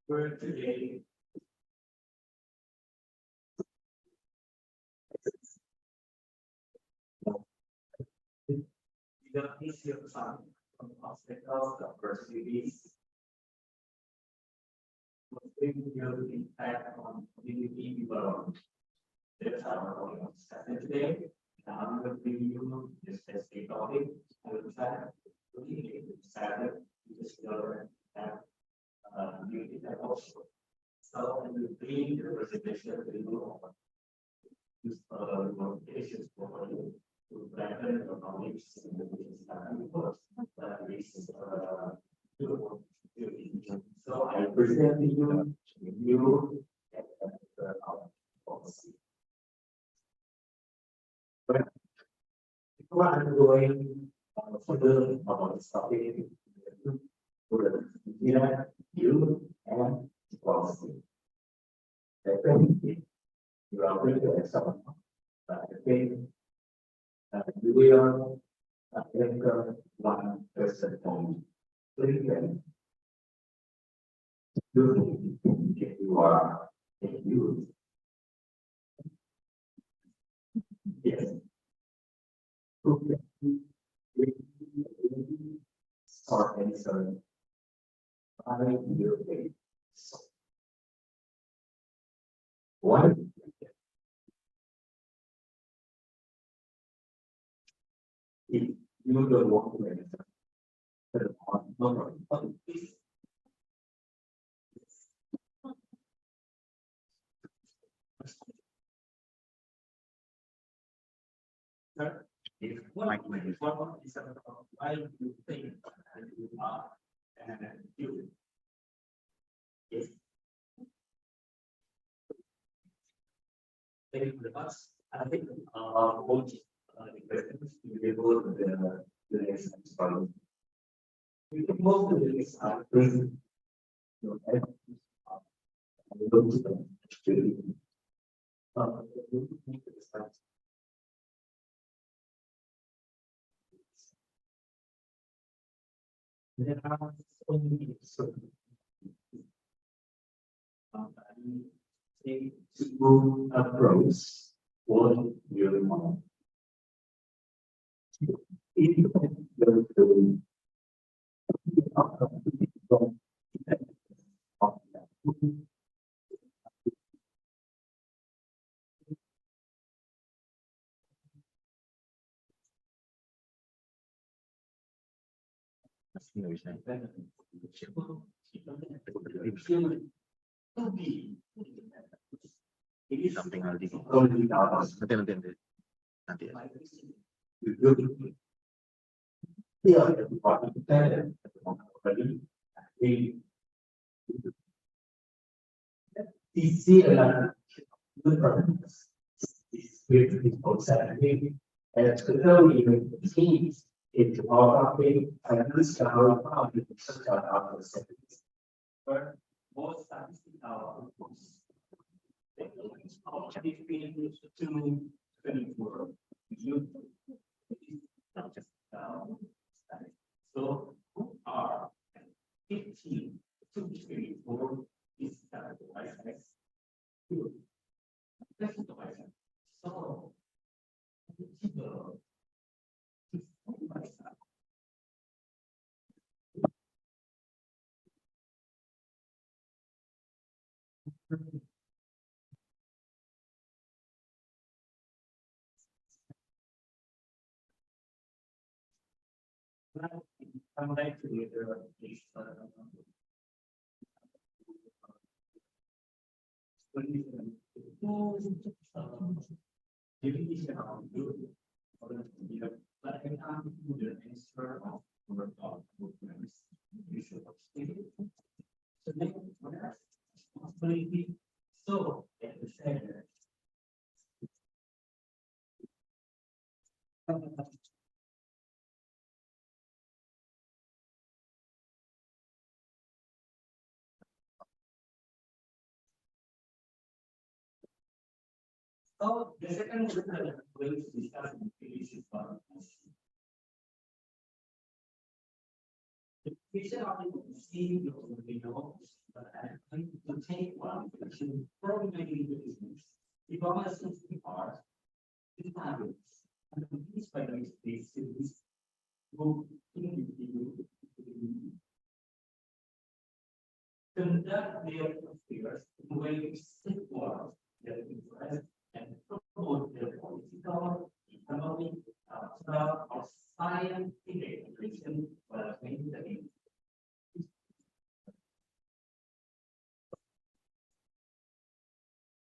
we're today. The issue of some from hospitals, the facilities. Will impact on community development. That's our point of discussion today. Now I'm going to bring you this specific topic. I will try to decided to discover that community also. So I will bring the presentation to you. Use locations for you to better your knowledge in the course. That is so I present to you policy. But before I'm going further about this topic, you and policy. Second, you are going to examine. We will enter one person on three then. If you are if you yes. Okay. Start answering. I will wait. One. If you don't want to answer, no, please. If one is about why you think that you are and you. Yes. Thank you very much. I think both the questions will be able to the next part. We can most of these are present. There are only certain to approach what you want. Something Aldi. Nanti. Sisi adalah berproses. Spirit is outside and it's clearly teams into our operating and this our problem such as our settings. But most statistical reports. So who are 15 to 24 is categorized as good. That's the question. So I'm like to get this so at the center. So the second group that I'm going to discuss is the vision of the see you already know, but I'm going to take one which is probably the business. The government is the part, the targets, and the piece by which they see this will conduct their affairs in a way which safeguards their interests and promote their political, economic, cultural, or scientific reason while maintaining